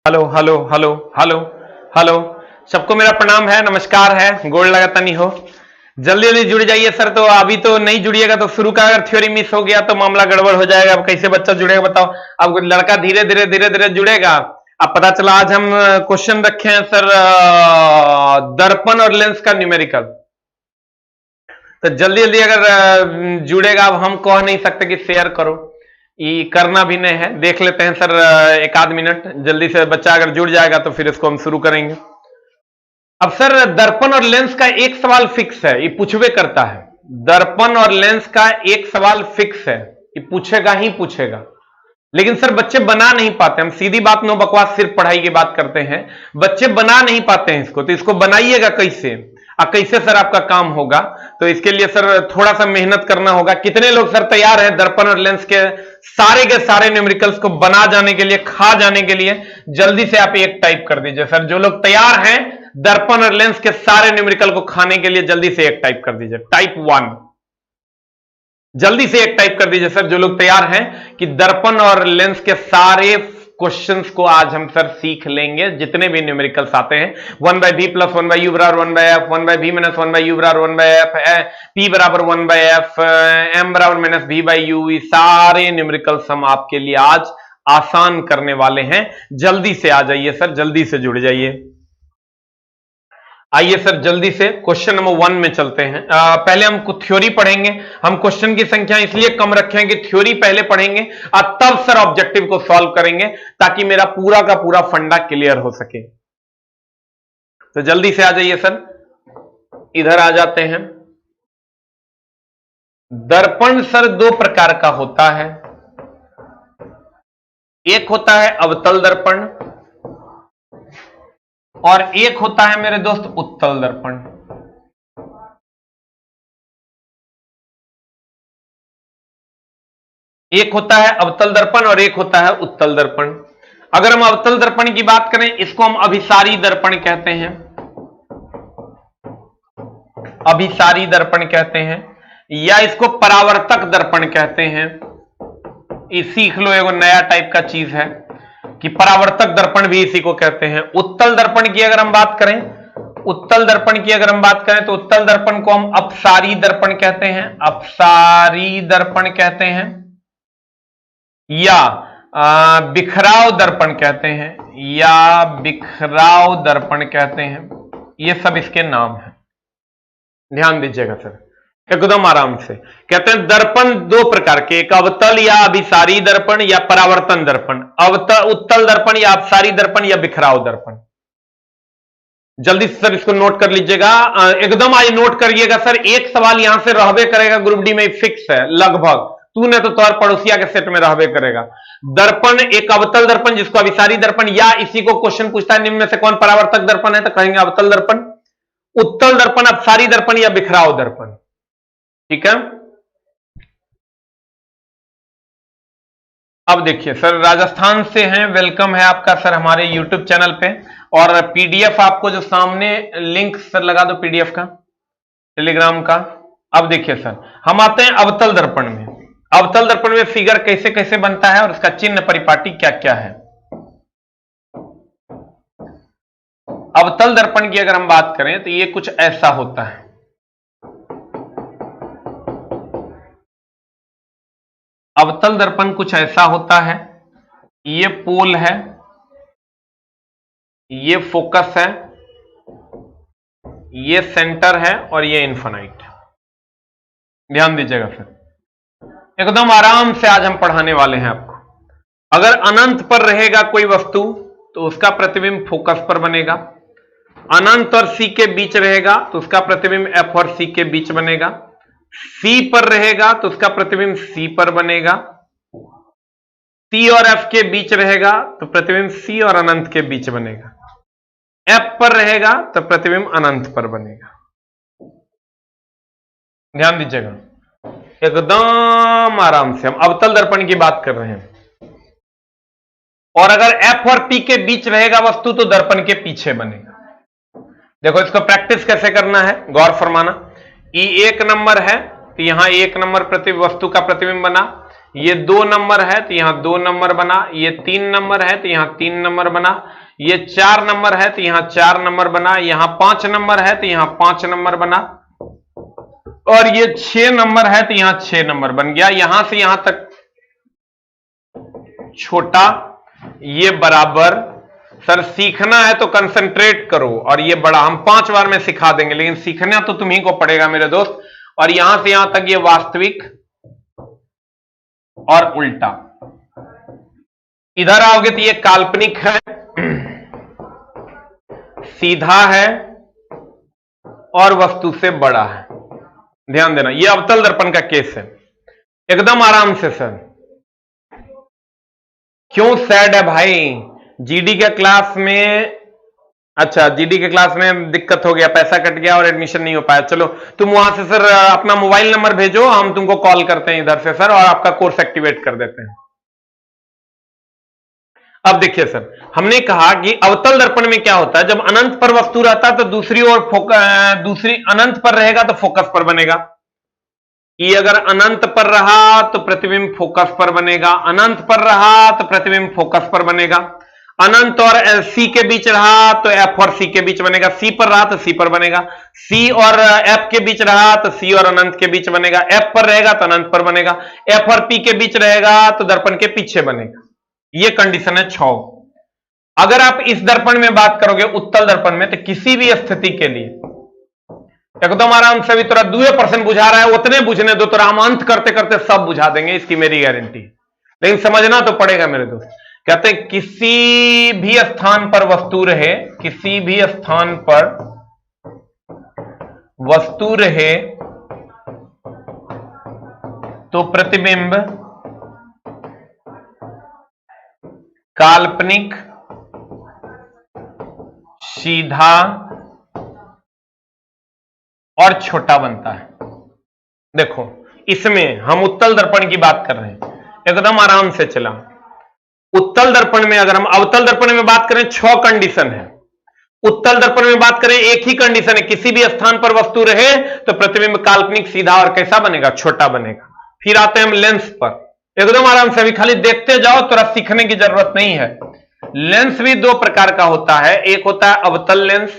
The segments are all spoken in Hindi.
Hello hello hello hello hello. सबको मेरा प्रणाम है, नमस्कार है, गोड़ लगाता नहीं हो। जल्दी जल्दी जुड़ जाइए सर। तो अभी तो नहीं जुड़िएगा तो शुरू का अगर थ्योरी मिस हो गया तो मामला गड़बड़ हो जाएगा। अब कैसे बच्चा जुड़ेगा बताओ। अब लड़का धीरे धीरे धीरे धीरे जुड़ेगा। अब पता चला आज हम क्वेश्चन रखे हैं सर दर्पण और लेंस का न्यूमेरिकल। तो जल्दी जल्दी अगर जुड़ेगा। अब हम कह नहीं सकते कि शेयर करो, ये करना भी नहीं है। देख लेते हैं सर एक आध मिनट जल्दी से। बच्चा अगर जुड़ जाएगा तो फिर इसको हम शुरू करेंगे। अब सर दर्पण और लेंस का एक सवाल फिक्स है, ये पूछवे करता है। दर्पण और लेंस का एक सवाल फिक्स है, ये पूछेगा ही पूछेगा। लेकिन सर बच्चे बना नहीं पाते। हम सीधी बात, नो बकवास, सिर्फ पढ़ाई की बात करते हैं। बच्चे बना नहीं पाते हैं इसको, तो इसको बनाइएगा कैसे और कैसे सर आपका काम होगा। तो इसके लिए सर थोड़ा सा मेहनत करना होगा। कितने लोग सर तैयार हैं दर्पण और लेंस के सारे न्यूमेरिकल्स को बना जाने के लिए, खा जाने के लिए? जल्दी से आप एक टाइप कर दीजिए सर। जो लोग तैयार हैं दर्पण और लेंस के सारे न्यूमेरिकल को खाने के लिए, जल्दी से एक टाइप कर दीजिए, टाइप 1। जल्दी से एक टाइप कर दीजिए सर जो लोग तैयार हैं कि दर्पण और लेंस के सारे क्वेश्चंस को आज हम सर सीख लेंगे, जितने भी न्यूमेरिकल्स आते हैं। 1/v प्लस 1/u बराबर 1/f, 1/v माइनस 1/u बराबर 1/f, p बराबर 1/f, m बराबर माइनस v/u, ये सारे न्यूमेरिकल्स हम आपके लिए आज आसान करने वाले हैं। जल्दी से आ जाइए सर, जल्दी से जुड़ जाइए। आइए सर जल्दी से क्वेश्चन नंबर 1 में चलते हैं। पहले हम कुछ थ्योरी पढ़ेंगे। हम क्वेश्चन की संख्या इसलिए कम रखे हैं कि थ्योरी पहले पढ़ेंगे और तब सर ऑब्जेक्टिव को सॉल्व करेंगे, ताकि मेरा पूरा का पूरा फंडा क्लियर हो सके। तो जल्दी से आ जाइए सर, इधर आ जाते हैं। दर्पण सर दो प्रकार का होता है। एक होता है अवतल दर्पण और एक होता है मेरे दोस्त उत्तल दर्पण। एक होता है अवतल दर्पण और एक होता है उत्तल दर्पण। अगर हम अवतल दर्पण की बात करें, इसको हम अभिसारी दर्पण कहते हैं। अभिसारी दर्पण कहते हैं, या इसको परावर्तक दर्पण कहते हैं। ये सीख लो, एगो नया टाइप का चीज है कि परावर्तक दर्पण भी इसी को कहते हैं। उत्तल दर्पण की अगर हम बात करें, उत्तल दर्पण की अगर हम बात करें तो उत्तल दर्पण को हम अपसारी दर्पण कहते हैं। अपसारी दर्पण कहते हैं, या बिखराव दर्पण कहते हैं, या बिखराव दर्पण कहते हैं। ये सब इसके नाम हैं, ध्यान दीजिएगा सर एकदम आराम से। कहते हैं दर्पण दो प्रकार के, एक अवतल या अभिसारी दर्पण या परावर्तन दर्पण। उत्तल दर्पण या अपसारी दर्पण या बिखराव दर्पण। जल्दी से सर इसको नोट कर लीजिएगा, एकदम आज नोट करिएगा सर। एक सवाल यहां से रहबे करेगा, ग्रुप डी में फिक्स है लगभग। तूने तो तौर पड़ोसिया के सेट में रहबे करेगा। दर्पण एक अवतल दर्पण जिसको अभिसारी दर्पण, या इसी को क्वेश्चन पूछता है निम्न में से कौन परावर्तक दर्पण है, तो कहेंगे अवतल दर्पण। उत्तल दर्पण, अपसारी दर्पण या बिखराव दर्पण। ठीक है। अब देखिए सर राजस्थान से हैं, वेलकम है आपका सर हमारे यूट्यूब चैनल पे। और पीडीएफ आपको जो सामने लिंक सर लगा दो पीडीएफ का, टेलीग्राम का। अब देखिए सर हम आते हैं अवतल दर्पण में। अवतल दर्पण में फिगर कैसे कैसे बनता है और उसका चिन्ह परिपाटी क्या क्या है। अवतल दर्पण की अगर हम बात करें तो ये कुछ ऐसा होता है। अवतल दर्पण कुछ ऐसा होता है, ये पोल है, ये फोकस है, ये सेंटर है और ये इन्फिनाइट। ध्यान दीजिएगा सर, एकदम आराम से आज हम पढ़ाने वाले हैं आपको। अगर अनंत पर रहेगा कोई वस्तु तो उसका प्रतिबिंब फोकस पर बनेगा। अनंत और सी के बीच रहेगा तो उसका प्रतिबिंब एफ और सी के बीच बनेगा। सी पर रहेगा तो उसका प्रतिबिंब सी पर बनेगा। सी और एफ के बीच रहेगा तो प्रतिबिंब सी और अनंत के बीच बनेगा। एफ पर रहेगा तो प्रतिबिंब अनंत पर बनेगा। ध्यान दीजिएगा, एकदम आराम से हम अवतल दर्पण की बात कर रहे हैं। और अगर एफ और पी के बीच रहेगा वस्तु तो दर्पण के पीछे बनेगा। देखो इसको प्रैक्टिस कैसे करना है, गौर फरमाना। ई 1 नंबर है तो यहां 1 नंबर वस्तु का प्रतिबिंब बना। ये 2 नंबर है तो यहां 2 नंबर बना। ये 3 नंबर है तो यहां 3 नंबर बना। ये 4 नंबर है तो यहां 4 नंबर बना, यहां 5 नंबर है तो यहां 5 नंबर बना, और ये 6 नंबर है तो यहां 6 नंबर बन गया। यहां से यहां तक छोटा, ये बराबर। सर सीखना है तो कंसंट्रेट करो, और ये बड़ा हम 5 बार में सिखा देंगे, लेकिन सीखना तो तुम्ही को पड़ेगा मेरे दोस्त। और यहां से यहां तक ये वास्तविक और उल्टा। इधर आओगे तो ये काल्पनिक है, सीधा है और वस्तु से बड़ा है। ध्यान देना, ये अवतल दर्पण का केस है। एकदम आराम से सर। क्यों सैड है भाई? जीडी के क्लास में, अच्छा जीडी के क्लास में दिक्कत हो गया, पैसा कट गया और एडमिशन नहीं हो पाया। चलो तुम वहां से सर अपना मोबाइल नंबर भेजो, हम तुमको कॉल करते हैं इधर से सर, और आपका कोर्स एक्टिवेट कर देते हैं। अब देखिए सर, हमने कहा कि अवतल दर्पण में क्या होता है, जब अनंत पर वस्तु रहता है तो दूसरी ओर दूसरी अनंत पर रहेगा तो फोकस पर बनेगा। ये अगर अनंत पर रहा तो प्रतिबिंब फोकस पर बनेगा, अनंत पर रहा तो प्रतिबिंब फोकस पर बनेगा, अनंत और सी के बीच रहा तो एफ और सी के बीच बनेगा, सी पर रहा तो सी पर बनेगा, सी और एफ के बीच रहा तो सी और अनंत के बीच बनेगा, एफ पर रहेगा तो अनंत पर बनेगा, एफ और पी के बीच रहेगा तो दर्पण के पीछे बनेगा। ये कंडीशन है 6। अगर आप इस दर्पण में बात करोगे उत्तल दर्पण में, तो किसी भी स्थिति के लिए एकदम आराम से, भी तोरा 2% बुझा रहा है उतने बुझने दो, तोरा हम अंत करते करते सब बुझा देंगे, इसकी मेरी गारंटी। लेकिन समझना तो पड़ेगा मेरे दोस्त। कहते हैं किसी भी स्थान पर वस्तु रहे, किसी भी स्थान पर वस्तु रहे तो प्रतिबिंब काल्पनिक, सीधा और छोटा बनता है। देखो इसमें हम उत्तल दर्पण की बात कर रहे हैं, एकदम आराम से चला। उत्तल दर्पण में अगर हम अवतल दर्पण में बात करें 6 कंडीशन है, उत्तल दर्पण में बात करें एक ही कंडीशन है, किसी भी स्थान पर वस्तु रहे तो प्रतिबिंब काल्पनिक, सीधा और कैसा बनेगा, छोटा बनेगा। फिर आते हैं हम लेंस पर, एकदम आराम से, अभी खाली देखते जाओ, थोड़ा सीखने की जरूरत नहीं है। लेंस भी 2 प्रकार का होता है, एक होता है अवतल लेंस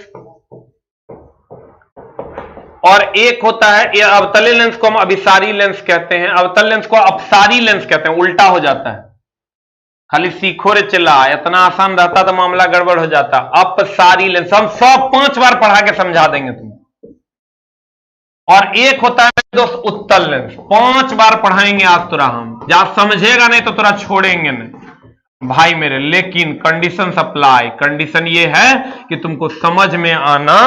और एक होता है, ये अवतले लेंस को हम अभिसारी लेंस कहते हैं, अवतल लेंस को अपसारी लेंस कहते हैं, उल्टा हो जाता है। खाली सीखो रे चला, इतना आसान रहता तो मामला गड़बड़ हो जाता। अपसारी लेंस हम 105 बार पढ़ा के समझा देंगे तुम। और एक होता है दोस्त उत्तल लेंस, 5 बार पढ़ाएंगे आज तुरा हम, जा समझेगा नहीं तो तुरा छोड़ेंगे नहीं भाई मेरे। लेकिन कंडीशन अप्लाई, कंडीशन ये है कि तुमको समझ में आना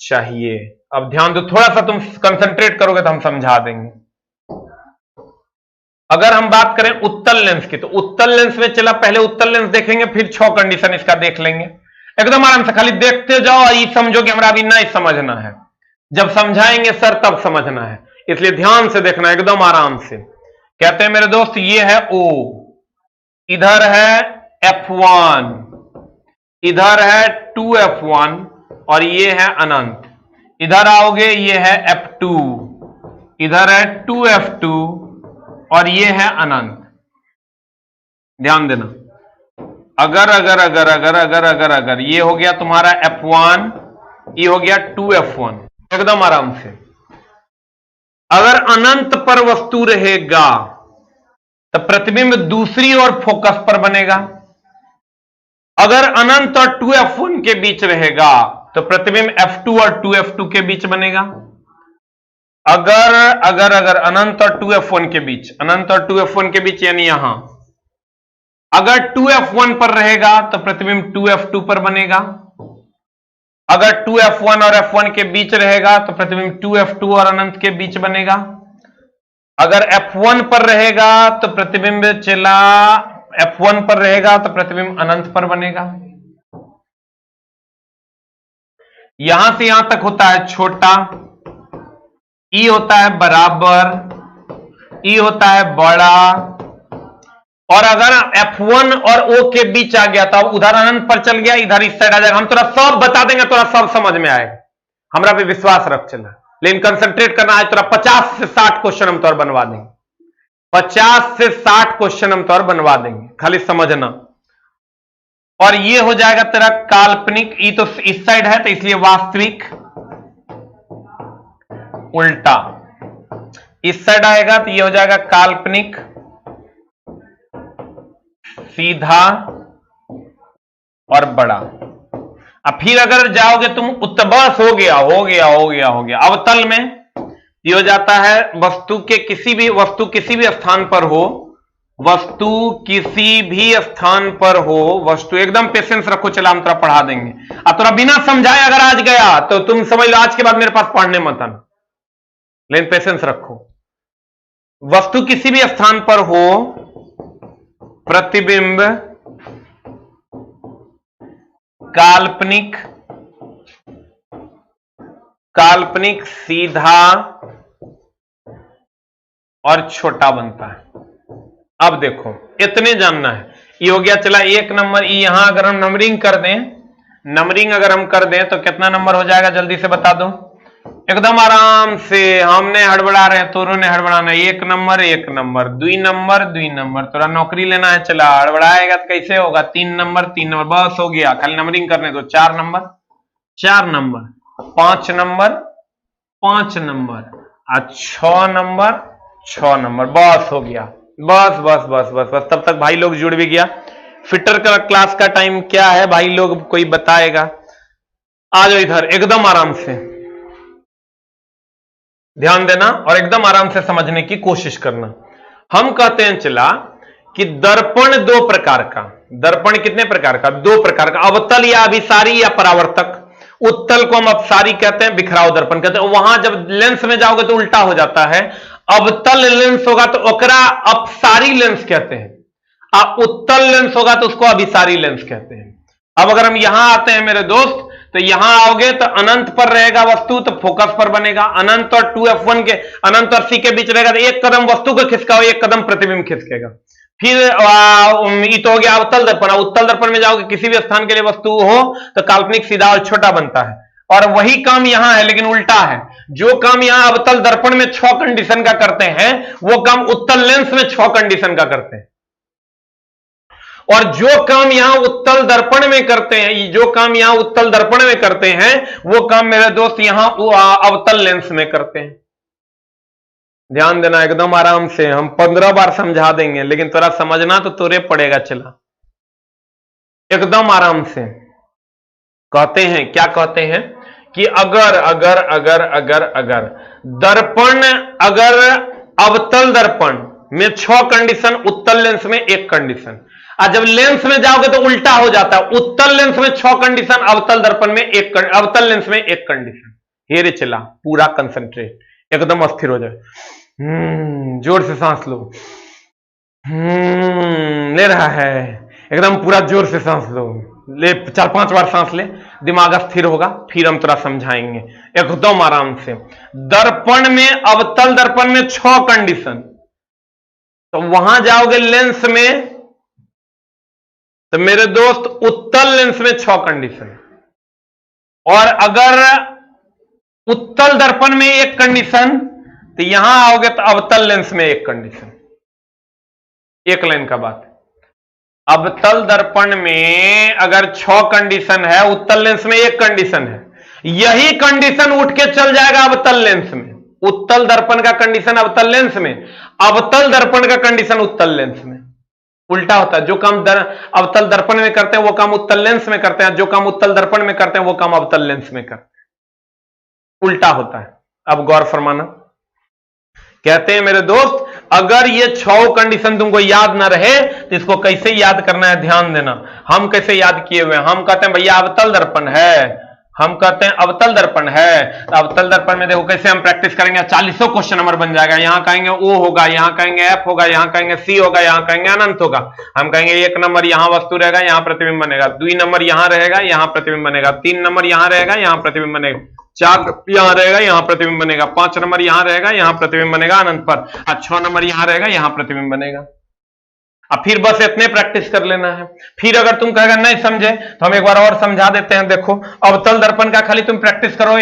चाहिए। अब ध्यान दो, थोड़ा सा तुम कंसंट्रेट करोगे तो हम समझा देंगे। अगर हम बात करें उत्तल लेंस की, तो उत्तल लेंस में चला, पहले उत्तल लेंस देखेंगे, फिर 6 कंडीशन इसका देख लेंगे। एकदम आराम से खाली देखते जाओ, ये समझो कि हमारा अभी नहीं समझना है, जब समझाएंगे सर तब समझना है, इसलिए ध्यान से देखना एकदम आराम से। कहते हैं मेरे दोस्त ये है O, इधर है F1, इधर है 2F1 और ये है अनंत। इधर आओगे ये है F2, इधर है 2F2 और ये है अनंत। ध्यान देना, अगर अगर अगर अगर अगर अगर अगर ये हो गया तुम्हारा F1, ये हो गया 2F1, एकदम आराम से। अगर अनंत पर वस्तु रहेगा तो प्रतिबिंब दूसरी ओर फोकस पर बनेगा। अगर अनंत और 2F1 के बीच रहेगा तो प्रतिबिंब F2 और 2F2 के बीच बनेगा। अगर अगर अगर अनंत और 2F1 के बीच, अनंत और 2F1 के बीच यानी यहां, अगर 2F1 पर रहेगा तो प्रतिबिंब 2F2 पर बनेगा। अगर 2F1 और F1 के बीच रहेगा तो प्रतिबिंब 2F2 और अनंत के बीच बनेगा। अगर F1 पर रहेगा तो प्रतिबिंब चला, F1 पर रहेगा तो प्रतिबिंब अनंत पर बनेगा। यहां से यहां तक होता है छोटा, E होता है बराबर, E होता है बड़ा। और अगर F1 और O के बीच आ गया तो अब उधर अनंत पर चल गया, इधर इस साइड आ जाएगा। हम थोड़ा सब बता देंगे, थोड़ा सब समझ में आएगा, हमरा पे विश्वास रख चला। लेकिन कंसंट्रेट करना है, थोड़ा 50 से 60 क्वेश्चन हम तौर बनवा देंगे, 50 से 60 क्वेश्चन हम तौर बनवा देंगे, खाली समझना। और ये हो जाएगा तेरा काल्पनिक, ये तो इस साइड है तो इसलिए वास्तविक, उल्टा इस साइड आएगा तो ये हो जाएगा काल्पनिक, सीधा और बड़ा। अब फिर अगर जाओगे तुम उत्तबस, हो गया हो गया हो गया हो गया। अवतल में ये हो जाता है वस्तु किसी भी स्थान पर हो, वस्तु किसी भी स्थान पर हो, वस्तु, एकदम पेशेंस रखो, चला हम थोड़ा पढ़ा देंगे। अब थोड़ा बिना समझाए अगर आज गया तो तुम समझ लो आज के बाद मेरे पास पढ़ने मत आना, लेकिन पेशेंस रखो। वस्तु किसी भी स्थान पर हो, प्रतिबिंब काल्पनिक सीधा और छोटा बनता है। अब देखो इतने जानना है, ये हो गया चला 1 नंबर। यहां अगर हम नंबरिंग अगर हम कर दें तो कितना नंबर हो जाएगा जल्दी से बता दो, एकदम आराम से। हमने हड़बड़ा रहे, तोरों ने हड़बड़ाना। 1 नंबर 2 नंबर तोरा नौकरी लेना है, चला हड़बड़ाएगा तो कैसे होगा, 3 नंबर बस हो गया, खाली नंबरिंग करने दो। 4 नंबर 5 नंबर 5 नंबर और 6 नंबर बस हो गया। बस बस बस बस बस तब तक भाई लोग जुड़ भी गया। फिटर का क्लास का टाइम क्या है भाई लोग, कोई बताएगा? आ जाओ इधर, एकदम आराम से ध्यान देना और एकदम आराम से समझने की कोशिश करना। हम कहते हैं चला कि दर्पण 2 प्रकार का, दर्पण कितने प्रकार का? 2 प्रकार का, अवतल या अभिसारी या परावर्तक। उत्तल को हम अपसारी कहते हैं, बिखराव दर्पण कहते हैं। वहां जब लेंस में जाओगे तो उल्टा हो जाता है, अवतल लेंस होगा तो ओकरा अपसारी लेंस कहते हैं, उत्तल लेंस होगा तो उसको अभिसारी लेंस कहते हैं। अब अगर हम यहां आते हैं मेरे दोस्त, तो यहां आओगे तो अनंत पर रहेगा वस्तु तो फोकस पर बनेगा, अनंत और 2f1 के, अनंत और सी के बीच रहेगा तो एक कदम वस्तु को खिसकाओ, एक कदम प्रतिबिंब खिसकेगा। फिर ये तो हो गया अवतल दर्पण। उत्तल दर्पण में जाओगे किसी भी स्थान के लिए वस्तु हो तो काल्पनिक सीधा और छोटा बनता है, और वही काम यहां है लेकिन उल्टा है। जो काम यहां अवतल दर्पण में 6 कंडीशन का करते हैं वो काम उत्तल लेंस में 6 कंडीशन का करते हैं, और जो काम यहां उत्तल दर्पण में करते हैं, जो काम यहां उत्तल दर्पण में करते हैं वो काम मेरे दोस्त यहां अवतल लेंस में करते हैं। ध्यान देना एकदम आराम से, हम 15 बार समझा देंगे लेकिन तोरा समझना तो तोरे पड़ेगा। चला एकदम आराम से कहते हैं, क्या कहते हैं कि अगर अगर अगर अगर अगर दर्पण, अगर अवतल दर्पण में 6 कंडीशन, उत्तल लेंस में 1 कंडीशन, और जब लेंस में जाओगे तो उल्टा हो जाता है, उत्तल लेंस में 6 कंडीशन, अवतल दर्पण में 1, अवतल लेंस में 1 कंडीशन। ये रे चला पूरा कंसंट्रेट, एकदम अस्थिर हो जाए, जोर से सांस लो, ले रहा है, एकदम पूरा जोर से सांस लो, ले 4-5 बार सांस ले, दिमाग स्थिर होगा, फिर हम थोड़ा समझाएंगे एकदम आराम से। दर्पण में, अवतल दर्पण में 6 कंडीशन, तो वहां जाओगे लेंस में तो मेरे दोस्त उत्तल लेंस में 6 कंडीशन, और अगर उत्तल दर्पण में 1 कंडीशन तो यहां आओगे तो अवतल लेंस में 1 कंडीशन। एक लाइन का बात है, अवतल दर्पण में अगर 6 कंडीशन है, उत्तल लेंस में 1 कंडीशन है, यही कंडीशन उठ के चल जाएगा अवतल लेंस में। उत्तल दर्पण का कंडीशन अवतल लेंस में, अवतल दर्पण का कंडीशन उत्तल लेंस में। उल्टा होता है, जो काम अवतल दर्पण में करते हैं वो काम उत्तल लेंस में करते हैं, जो काम उत्तल दर्पण में करते हैं वो काम अवतल लेंस में करते हैं, उल्टा होता है। अब गौर फरमाना, कहते हैं मेरे दोस्त अगर ये 6 कंडीशन तुमको याद ना रहे तो इसको कैसे याद करना है, ध्यान देना। हम कैसे याद किए हुए हैं, हम कहते हैं भैया अवतल दर्पण है, हम कहते हैं अवतल दर्पण है, तो अवतल दर्पण में देखो कैसे हम प्रैक्टिस करेंगे, 40 क्वेश्चन नंबर बन जाएगा। यहां कहेंगे O होगा, यहां कहेंगे F होगा, यहां कहेंगे C होगा, यहां कहेंगे अनंत होगा। हम कहेंगे 1 नंबर यहां वस्तु रहेगा, यहां प्रतिबिंब बनेगा, 2 नंबर यहां रहेगा, यहां प्रतिबिंब बनेगा, 3 नंबर यहां रहेगा, यहां प्रतिबिंब बनेगा, 4 यहां रहेगा, यहां प्रतिबिंब बनेगा, 5 नंबर यहां रहेगा, यहां प्रतिबिंब बनेगा अनंत पर, और 6 नंबर यहां रहेगा, यहां प्रतिबिंब बनेगा। अब फिर बस इतने प्रैक्टिस कर लेना है। फिर अगर तुम कहेगा नहीं समझे तो हम एक बार और समझा देते हैं। देखो अवतल दर्पण का खाली तुम प्रैक्टिस करो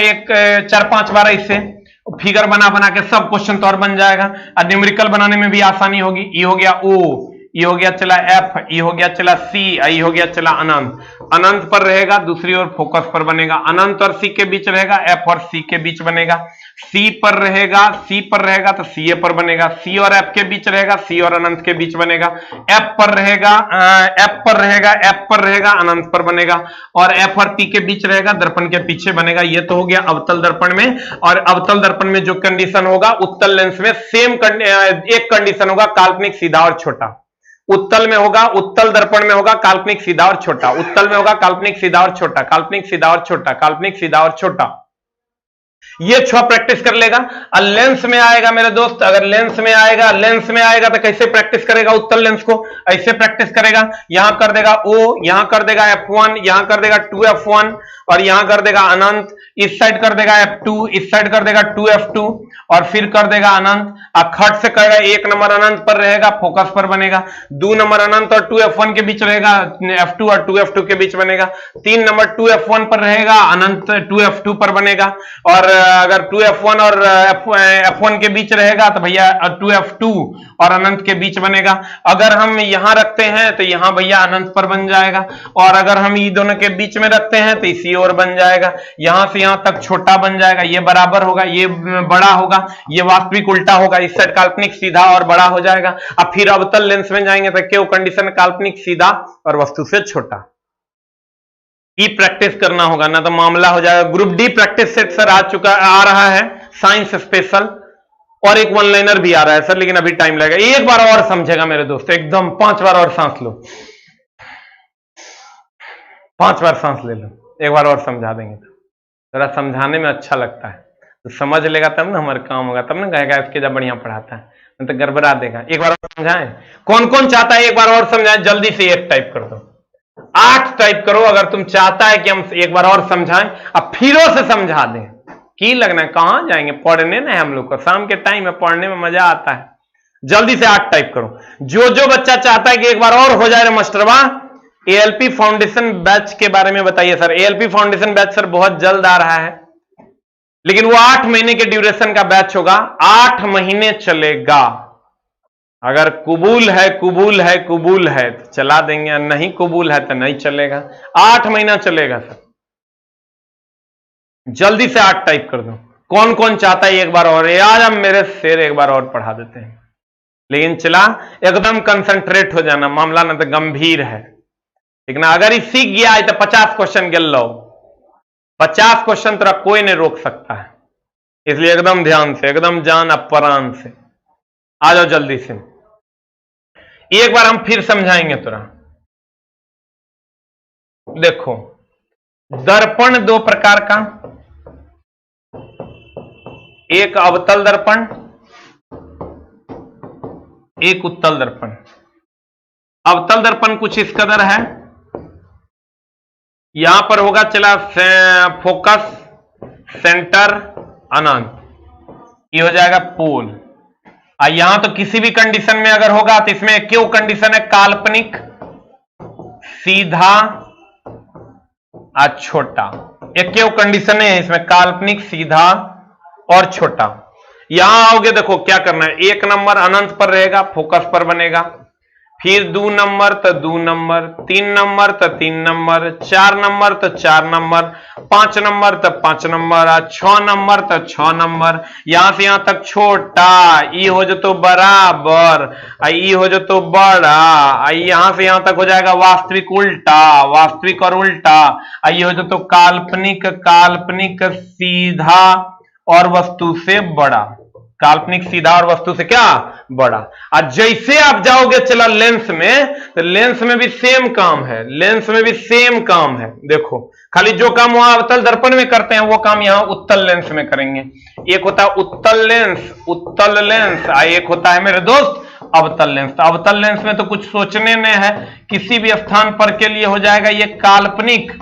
4-5 बार, ऐसे फिगर बना बना के सब क्वेश्चन तो और बन जाएगा, और न्यूमेरिकल बनाने में भी आसानी होगी। ये हो गया O, ई हो गया चला एफ, ई हो गया चला सी, ई हो गया चला अनंत। अनंत पर रहेगा, दूसरी ओर फोकस पर बनेगा। अनंत और सी के बीच रहेगा, एफ और सी के बीच बनेगा। सी पर रहेगा तो सी ए पर बनेगा। सी और एफ के बीच रहेगा, सी और अनंत के बीच बनेगा। एफ पर रहेगा अनंत पर बनेगा। और एफ और पी के बीच रहेगा, दर्पण के पीछे बनेगा। ये तो हो गया अवतल दर्पण में। और अवतल दर्पण में जो कंडीशन होगा, उत्तल लेंस में सेम एक कंडीशन होगा, काल्पनिक सीधा और छोटा। उत्तल में होगा, उत्तल दर्पण में होगा काल्पनिक सीधा और छोटा। उत्तल में होगा काल्पनिक सीधा और छोटा, काल्पनिक सीधा और छोटा, काल्पनिक सीधा और छोटा। ये 6 प्रैक्टिस कर लेगा। और लेंस में आएगा मेरे दोस्त, अगर लेंस में आएगा तो कैसे प्रैक्टिस करेगा? उत्तल लेंस को ऐसे प्रैक्टिस करेगा, यहां कर देगा O, यहां कर देगा F1, यहां कर देगा 2F1 और यहां कर देगा अनंत। इस साइड कर देगा F2, इस साइड कर देगा 2F2 और फिर कर देगा अनंत। अब खट से करेगा, 1 नंबर अनंत पर रहेगा, फोकस पर बनेगा। 2 नंबर अनंत और 2F1 के बीच रहेगा, F2 और 2F2 के बीच बनेगा। 3 नंबर 2F1 पर रहेगा, अनंत 2F2 पर बनेगा। और अगर 2F1 और F1 के बीच रहेगा तो भैया 2F2 और अनंत के बीच बनेगा। अगर हम यहां रखते हैं तो यहां भैया अनंत पर बन जाएगा। और अगर हम ये दोनों के बीच में रखते हैं तो इसी ओर बन जाएगा। यहां से यहां तक छोटा बन जाएगा, ये बराबर होगा, ये बड़ा होगा, ये वास्तविक उल्टा होगा। इस साइड काल्पनिक सीधा और बड़ा हो जाएगा। अब फिर अवतल लेंस में जाएंगे तो क्यों कंडीशन, काल्पनिक सीधा और वस्तु से छोटा। ई प्रैक्टिस करना होगा, ना तो मामला हो जाएगा। Group D practice set sir आ रहा है, साइंस स्पेशल, और एक 1 लाइनर भी आ रहा है सर, लेकिन अभी टाइम लगेगा। एक बार और समझेगा मेरे दोस्त, एकदम 5 बार और सांस लो, 5 बार सांस ले लो, एक बार और समझा देंगे। जरा समझाने में अच्छा लगता है, तो समझ लेगा तब ना हमारा काम होगा, तब ना कहेगा इसके जब बढ़िया पढ़ाता है, नहीं तो गड़बड़ा देगा। एक बार और समझाएं, कौन कौन चाहता है एक बार और समझाएं? जल्दी से 1 टाइप कर दो, 8 टाइप करो अगर तुम चाहता है कि हम एक बार और समझाएं, अब फिरों से समझा दें। की लगना है, कहां जाएंगे? पढ़ने ना, हम लोग को शाम के टाइम में पढ़ने में मजा आता है। जल्दी से 8 टाइप करो। जो बच्चा चाहता है कि एक बार और हो जाए मास्टरवा, एएलपी फाउंडेशन बैच के बारे में बताइए sir. ALP foundation batch sir बहुत जल्द आ रहा है, लेकिन वो 8 महीने के ड्यूरेशन का बैच होगा, 8 महीने चलेगा। अगर कबूल है तो चला देंगे, नहीं कबूल है तो नहीं चलेगा। 8 महीना चलेगा सर। जल्दी से 8 टाइप कर दो। कौन कौन चाहता है एक बार और? आज हम मेरे शेर एक बार और पढ़ा देते हैं, लेकिन चला एकदम कंसंट्रेट हो जाना, मामला ना तो गंभीर है, लेकिन अगर ही सीख गया है तो 50 क्वेश्चन गिल लो। 50 क्वेश्चन तेरा कोई नहीं रोक सकता है, इसलिए एकदम ध्यान से, एकदम जान अपरान से आ जाओ जल्दी से। एक बार हम फिर समझाएंगे तुरा। देखो, दर्पण 2 प्रकार का, एक अवतल दर्पण, एक उत्तल दर्पण। अवतल दर्पण कुछ इस कदर है, यहां पर होगा चला फोकस, सेंटर, अनंत, ये हो जाएगा पोल। यहां तो किसी भी कंडीशन में अगर होगा तो इसमें क्यों कंडीशन है? काल्पनिक सीधा और छोटा, एक क्यों कंडीशन है इसमें, काल्पनिक सीधा और छोटा। यहां आओगे, देखो क्या करना है। 1 नंबर अनंत पर रहेगा, फोकस पर बनेगा। फिर 2 नंबर तो 2 नंबर, 3 नंबर तो 3 नंबर, 4 नंबर तो 4 नंबर, 5 नंबर तो 5 नंबर, 6 नंबर तो 6 नंबर। यहां से यहां तक छोटा, ई हो जो तो बराबर, ई हो जो तो बड़ा, यहां से यहां तक हो जाएगा वास्तविक उल्टा, वास्तविक और उल्टा, ये हो जो तो काल्पनिक, काल्पनिक सीधा और वस्तु से बड़ा, काल्पनिक सीधा और वस्तु से क्या बड़ा। आज जैसे आप जाओगे चला लेंस में, तो लेंस में भी सेम काम है, लेंस में भी सेम काम है। देखो, खाली जो काम वहां अवतल दर्पण में करते हैं वो काम यहां उत्तल लेंस में करेंगे। एक होता है उत्तल लेंस, उत्तल लेंस, एक होता है मेरे दोस्त अवतल लेंस। तो अवतल लेंस में तो कुछ सोचने नहीं है, किसी भी स्थान पर के लिए हो जाएगा ये काल्पनिक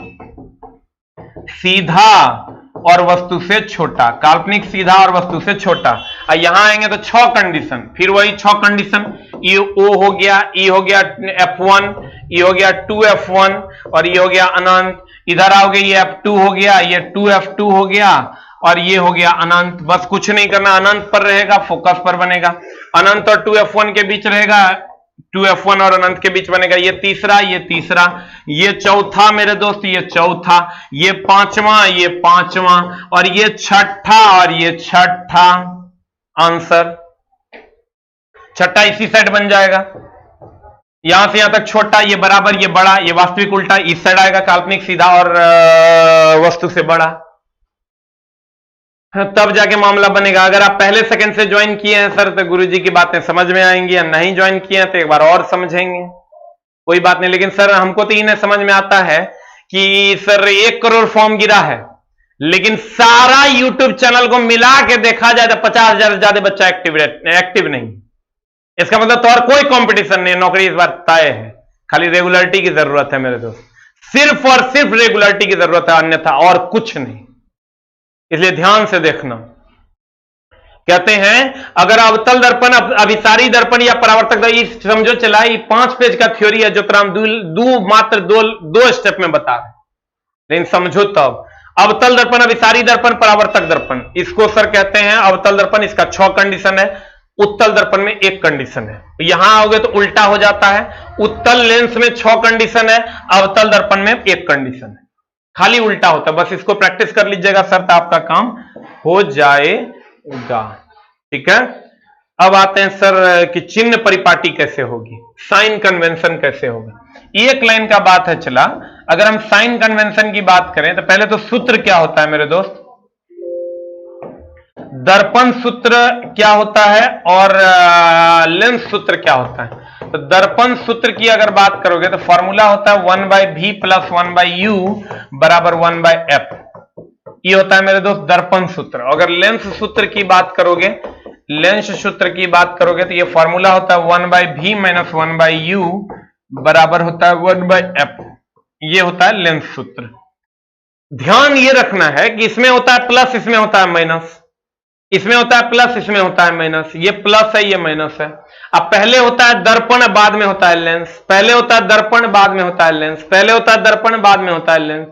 सीधा और वस्तु से छोटा, काल्पनिक सीधा और वस्तु से छोटा। यहां आएंगे तो 6 कंडीशन, फिर वही 6 कंडीशन, ई ओ हो गया, ई हो गया F1, ई हो गया 2F1 और ये हो गया अनंत। इधर आओगे, ये F2 हो गया, ये 2F2 हो गया और ये हो गया अनंत। बस कुछ नहीं करना, अनंत पर रहेगा, फोकस पर बनेगा। अनंत और 2F1 के बीच रहेगा, 2f1 और अनंत के बीच बनेगा, ये तीसरा, ये तीसरा, ये चौथा मेरे दोस्त, ये चौथा, ये पांचवा, ये पांचवा, और ये छठा, और ये छठा। आंसर छठा इसी साइड बन जाएगा, यहां से यहां तक छोटा, ये बराबर, ये बड़ा, ये वास्तविक उल्टा इस साइड आएगा, काल्पनिक सीधा और वस्तु से बड़ा, तब जाके मामला बनेगा। अगर आप पहले सेकंड से ज्वाइन किए हैं सर तो गुरुजी की बातें समझ में आएंगी, या नहीं ज्वाइन किए हैं तो एक बार और समझेंगे, कोई बात नहीं। लेकिन सर हमको तो इन्हें समझ में आता है कि सर 1 करोड़ फॉर्म गिरा है, लेकिन सारा यूट्यूब चैनल को मिला के देखा जाए तो 50,000 से ज्यादा बच्चा एक्टिव नहीं। इसका मतलब तो और कोई कंपटीशन नहीं, नौकरी इस बार तय है, खाली रेगुलरिटी की जरूरत है मेरे दोस्त, सिर्फ और सिर्फ रेगुलरिटी की जरूरत है, अन्यथा और कुछ नहीं। इसलिए ध्यान से देखना। कहते हैं अगर अवतल दर्पण, अभिसारी दर्पण या परावर्तक दर्पण, समझो चला ये 5 पेज का थ्योरी है जो हम मात्र दो स्टेप में बता रहे हैं, लेकिन समझो तब। अवतल दर्पण, अभिसारी दर्पण, परावर्तक दर्पण, इसको सर कहते हैं अवतल दर्पण, इसका 6 कंडीशन है। उत्तल दर्पण में 1 कंडीशन है, यहां आओगे तो उल्टा हो जाता है। उत्तल लेंस में 6 कंडीशन है, अवतल दर्पण में 1 कंडीशन है, खाली उल्टा होता है। बस इसको प्रैक्टिस कर लीजिएगा सर तो आपका काम हो जाएगा, ठीक है। अब आते हैं सर कि चिन्ह परिपाटी कैसे होगी, साइन कन्वेंशन कैसे होगा। एक लाइन का बात है चला, अगर हम साइन कन्वेंशन की बात करें तो पहले तो सूत्र क्या होता है मेरे दोस्त, दर्पण सूत्र क्या होता है और लेंस सूत्र क्या होता है। तो दर्पण सूत्र की अगर बात करोगे तो फॉर्मूला होता है 1/v प्लस 1/u बराबर 1/f, ये होता है मेरे दोस्त दर्पण सूत्र। अगर लेंस सूत्र की बात करोगे, लेंस सूत्र की बात करोगे तो ये फॉर्मूला होता है 1/v माइनस 1/u बराबर होता है 1/f, ये होता है लेंस सूत्र। ध्यान ये रखना है कि इसमें होता है प्लस, इसमें होता है माइनस, इसमें होता है प्लस, इसमें होता है माइनस, ये प्लस है ये माइनस है। अब पहले होता है दर्पण बाद में होता है लेंस, पहले होता है दर्पण बाद में होता है लेंस, पहले होता है दर्पण बाद में होता है लेंस।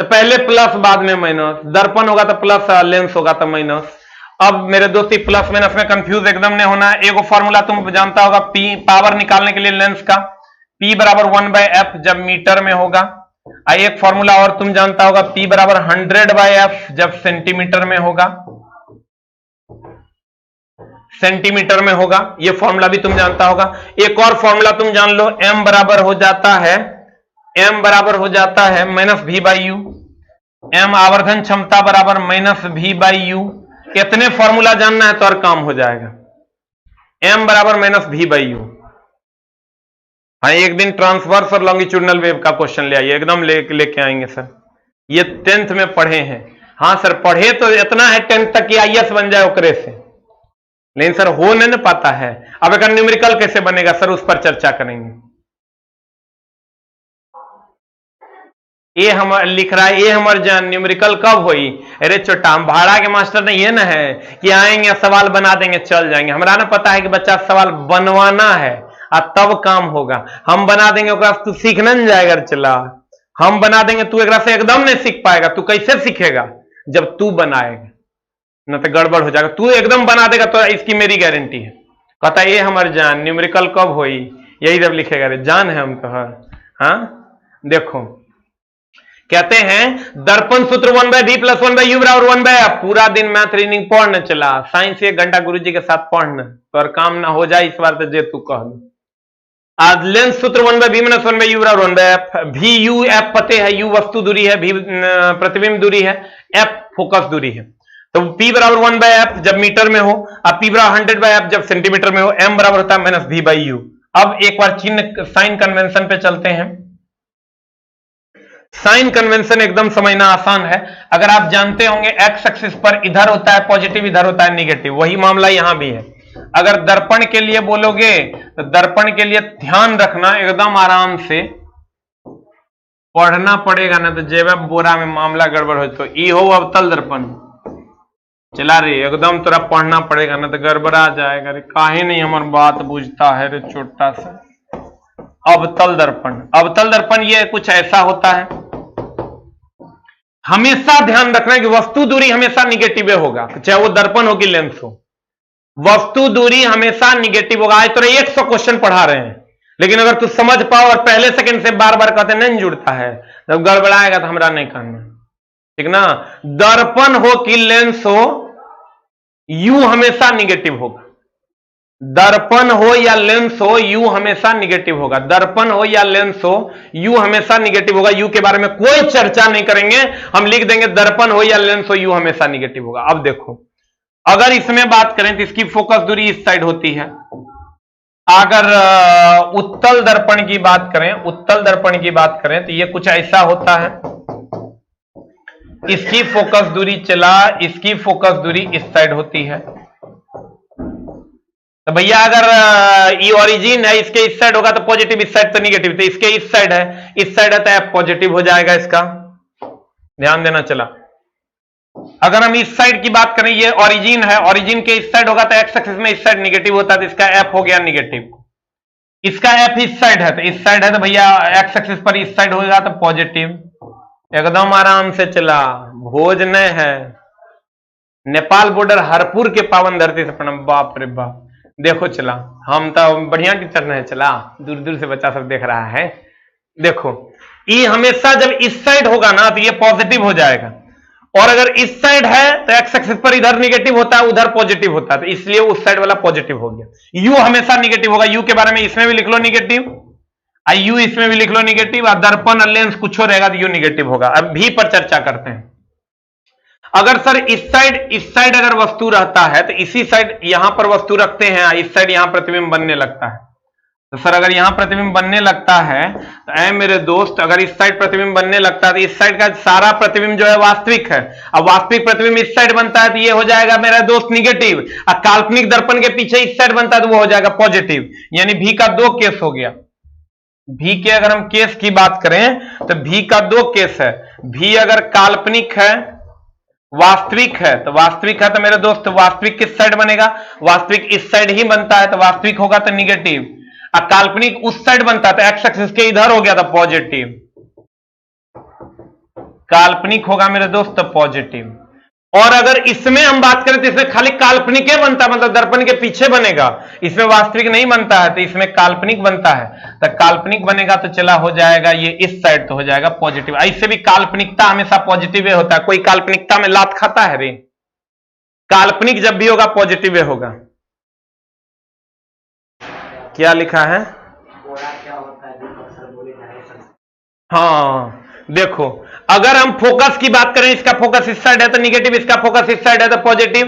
तो पहले प्लस बाद में माइनस, दर्पण होगा तो प्लस, लेंस होगा तो माइनस। अब मेरे दोस्ती प्लस माइनस में कंफ्यूज एकदम नहीं होना है। एक फॉर्मूला तुम जानता होगा पी, पावर निकालने के लिए लेंस का, P बराबर 1/f जब मीटर में होगा। एक फॉर्मूला और तुम जानता होगा P बराबर 100/f जब सेंटीमीटर में होगा, सेंटीमीटर में होगा, ये फॉर्मूला भी तुम जानता होगा। एक और फॉर्मूला तुम जान लो, m बराबर हो जाता है, m बराबर हो जाता है माइनस v/u, m आवर्धन क्षमता बराबर माइनस v/u। इतने फॉर्मूला जानना है तो और काम हो जाएगा, m बराबर माइनस v/u। हाँ एक दिन ट्रांसवर्स और लॉन्गिट्यूडनल वेव का क्वेश्चन ले आइए, एकदम लेके आएंगे सर, ये 10th में पढ़े हैं। हाँ सर पढ़े तो इतना है 10th तक कि IAS बन जाए ओकरे से, लेकिन सर हो नहीं पाता है। अब अगर न्यूमेरिकल कैसे बनेगा सर उस पर चर्चा करेंगे। ये हम लिख रहा है, ये हमारे जान न्यूमेरिकल कब हुई, अरे छोटा हम भाड़ा के मास्टर नहीं है ना है कि आएंगे सवाल बना देंगे चल जाएंगे। हमारा ना पता है कि बच्चा सवाल बनवाना है और तब काम होगा। हम बना देंगे तू सीखना नहीं जाएगा, चला हम बना देंगे तू एक से एकदम नहीं सीख पाएगा। तू कैसे सीखेगा जब तू बनाएगा, न तो गड़बड़ हो जाएगा। तू एकदम बना देगा तो इसकी मेरी गारंटी है। कहता ये हमारे जान न्यूमेरिकल कब हुई, यही जब लिखेगा रे जान है हम तो। हाँ देखो कहते हैं दर्पण सूत्र 1/v प्लस 1/u बराबर 1/f। पूरा दिन मैथ रीडिंग पढ़ने चला, साइंस 1 घंटा गुरुजी के साथ पढ़ना तो और काम ना हो जाए इस बार तो जे तू कह दो। आज लेंस सूत्र 1/v माइनस 1/u बराबर 1/f। vu f पते है, u वस्तु दूरी है, v प्रतिबिंब दूरी है, f फोकस दूरी है। तो P बराबर 1/f जब मीटर में हो, अब P बराबर 100/f जब सेंटीमीटर में हो, m बराबर होता है माइनस v/u। अब एक बार चिन्ह साइन कन्वेंशन पे चलते हैं। साइन कन्वेंशन एकदम समझना आसान है। अगर आप जानते होंगे एक्स एक्सिस पर इधर होता है पॉजिटिव, इधर होता है निगेटिव, वही मामला यहां भी है। अगर दर्पण के लिए बोलोगे तो दर्पण के लिए ध्यान रखना, एकदम आराम से पढ़ना पड़ेगा ना तो जेब बोरा में मामला गड़बड़ हो। तो ई हो अवतल दर्पण चला रे, एकदम तोरा पढ़ना पड़ेगा ना तो गड़बड़ा जाएगा रे। काहे नहीं हमारी बात बुझता है रे छोटा सा। अवतल दर्पण, अवतल दर्पण ये कुछ ऐसा होता है, हमेशा ध्यान रखना कि वस्तु दूरी हमेशा निगेटिव होगा, चाहे वो दर्पण हो कि लेंस हो। वस्तु दूरी हमेशा निगेटिव होगा। आज तो 100 क्वेश्चन पढ़ा रहे हैं, लेकिन अगर तू समझ पाओ और पहले सेकंड से बार बार कहते नहीं जुड़ता है, जब गड़बड़ाएगा तो हमरा नहीं करना, ठीक ना। दर्पण हो कि लेंस हो, यू हमेशा निगेटिव होगा। दर्पण हो या लेंस हो, यू हमेशा निगेटिव होगा। दर्पण हो या लेंस हो, यू हमेशा निगेटिव होगा। यू के बारे में कोई चर्चा नहीं करेंगे, हम लिख देंगे दर्पण हो या लेंस हो, यू हमेशा निगेटिव होगा। अब देखो, अगर इसमें बात करें तो इसकी फोकस दूरी इस साइड होती है। अगर उत्तल दर्पण की बात करें, उत्तल दर्पण की बात करें तो ये कुछ ऐसा होता है। इसकी फोकस दूरी चला, इसकी फोकस दूरी इस साइड होती है। तो भैया अगर ये ओरिजिन है, इसके इस साइड होगा तो पॉजिटिव, इस साइड तो निगेटिव, तो इसके इस साइड है, इस साइड है तो एफ पॉजिटिव हो जाएगा। इसका ध्यान देना चला। अगर हम इस साइड की बात करें, ये ओरिजिन है, ओरिजिन के इस साइड होगा तो एक्स एक्सिस में इस साइड निगेटिव होता है, तो इसका एफ हो गया निगेटिव। इसका एफ इस साइड है, तो इस साइड है तो भैया एक्स एक्सिस पर इस साइड होगा तो पॉजिटिव। एकदम आराम से चला। भोज नहीं है, नेपाल बॉर्डर हरपुर के पावन धरती से प्रणाम। बाप रे बाप, देखो चला, हम तो बढ़िया टीचर नहीं चला, दूर दूर से बच्चा सब देख रहा है। देखो ये हमेशा जब इस साइड होगा ना तो ये पॉजिटिव हो जाएगा, और अगर इस साइड है तो एक्स एक्सिस पर इधर निगेटिव होता है, उधर पॉजिटिव होता है, तो इसलिए उस साइड वाला पॉजिटिव हो गया। यू हमेशा निगेटिव होगा। यू के बारे में इसमें भी लिख लो निगेटिव, यू इसमें भी लिख लो निगेटिव, और दर्पण और लेंस कुछ हो रहेगा तो यू निगेटिव होगा। अब भी पर चर्चा करते हैं। अगर सर इस साइड अगर वस्तु रहता है तो इसी साइड यहां पर वस्तु रखते हैं, इस साइड यहां प्रतिबिंब बनने लगता है, तो सर अगर यहां प्रतिबिंब बनने लगता है तो ऐ मेरे दोस्त, अगर इस साइड प्रतिबिंब बनने लगता है तो इस साइड का सारा प्रतिबिंब जो है वास्तविक है। अब वास्तविक प्रतिबिंब इस साइड बनता है तो ये हो जाएगा मेरा दोस्त निगेटिव, और काल्पनिक दर्पण के पीछे इस साइड बनता है तो वो हो जाएगा पॉजिटिव। यानी भी का 2 केस हो गया। भी के अगर हम केस की बात करें तो भी का 2 केस है। भी अगर काल्पनिक है, वास्तविक है, तो वास्तविक है तो मेरे दोस्त वास्तविक किस साइड बनेगा, वास्तविक इस साइड ही बनता है, तो वास्तविक होगा तो निगेटिव, और काल्पनिक उस साइड बनता है तो एक्स एक्सिस के इधर हो गया था पॉजिटिव। काल्पनिक होगा मेरे दोस्त तो पॉजिटिव। और अगर इसमें हम बात करें तो इसमें खाली काल्पनिक बनता है, मतलब दर्पण के पीछे बनेगा, इसमें वास्तविक नहीं बनता है, तो इसमें काल्पनिक बनता है। तो काल्पनिक बनेगा तो चला हो जाएगा ये इस साइड तो हो जाएगा पॉजिटिव। ऐसे भी काल्पनिकता हमेशा पॉजिटिव होता है, कोई काल्पनिकता में लात खाता है रे? काल्पनिक जब भी होगा पॉजिटिव होगा। क्या लिखा है? हाँ देखो, अगर हम फोकस की बात करें, इसका फोकस इस साइड है तो निगेटिव, इसका फोकस इस साइड है तो पॉजिटिव।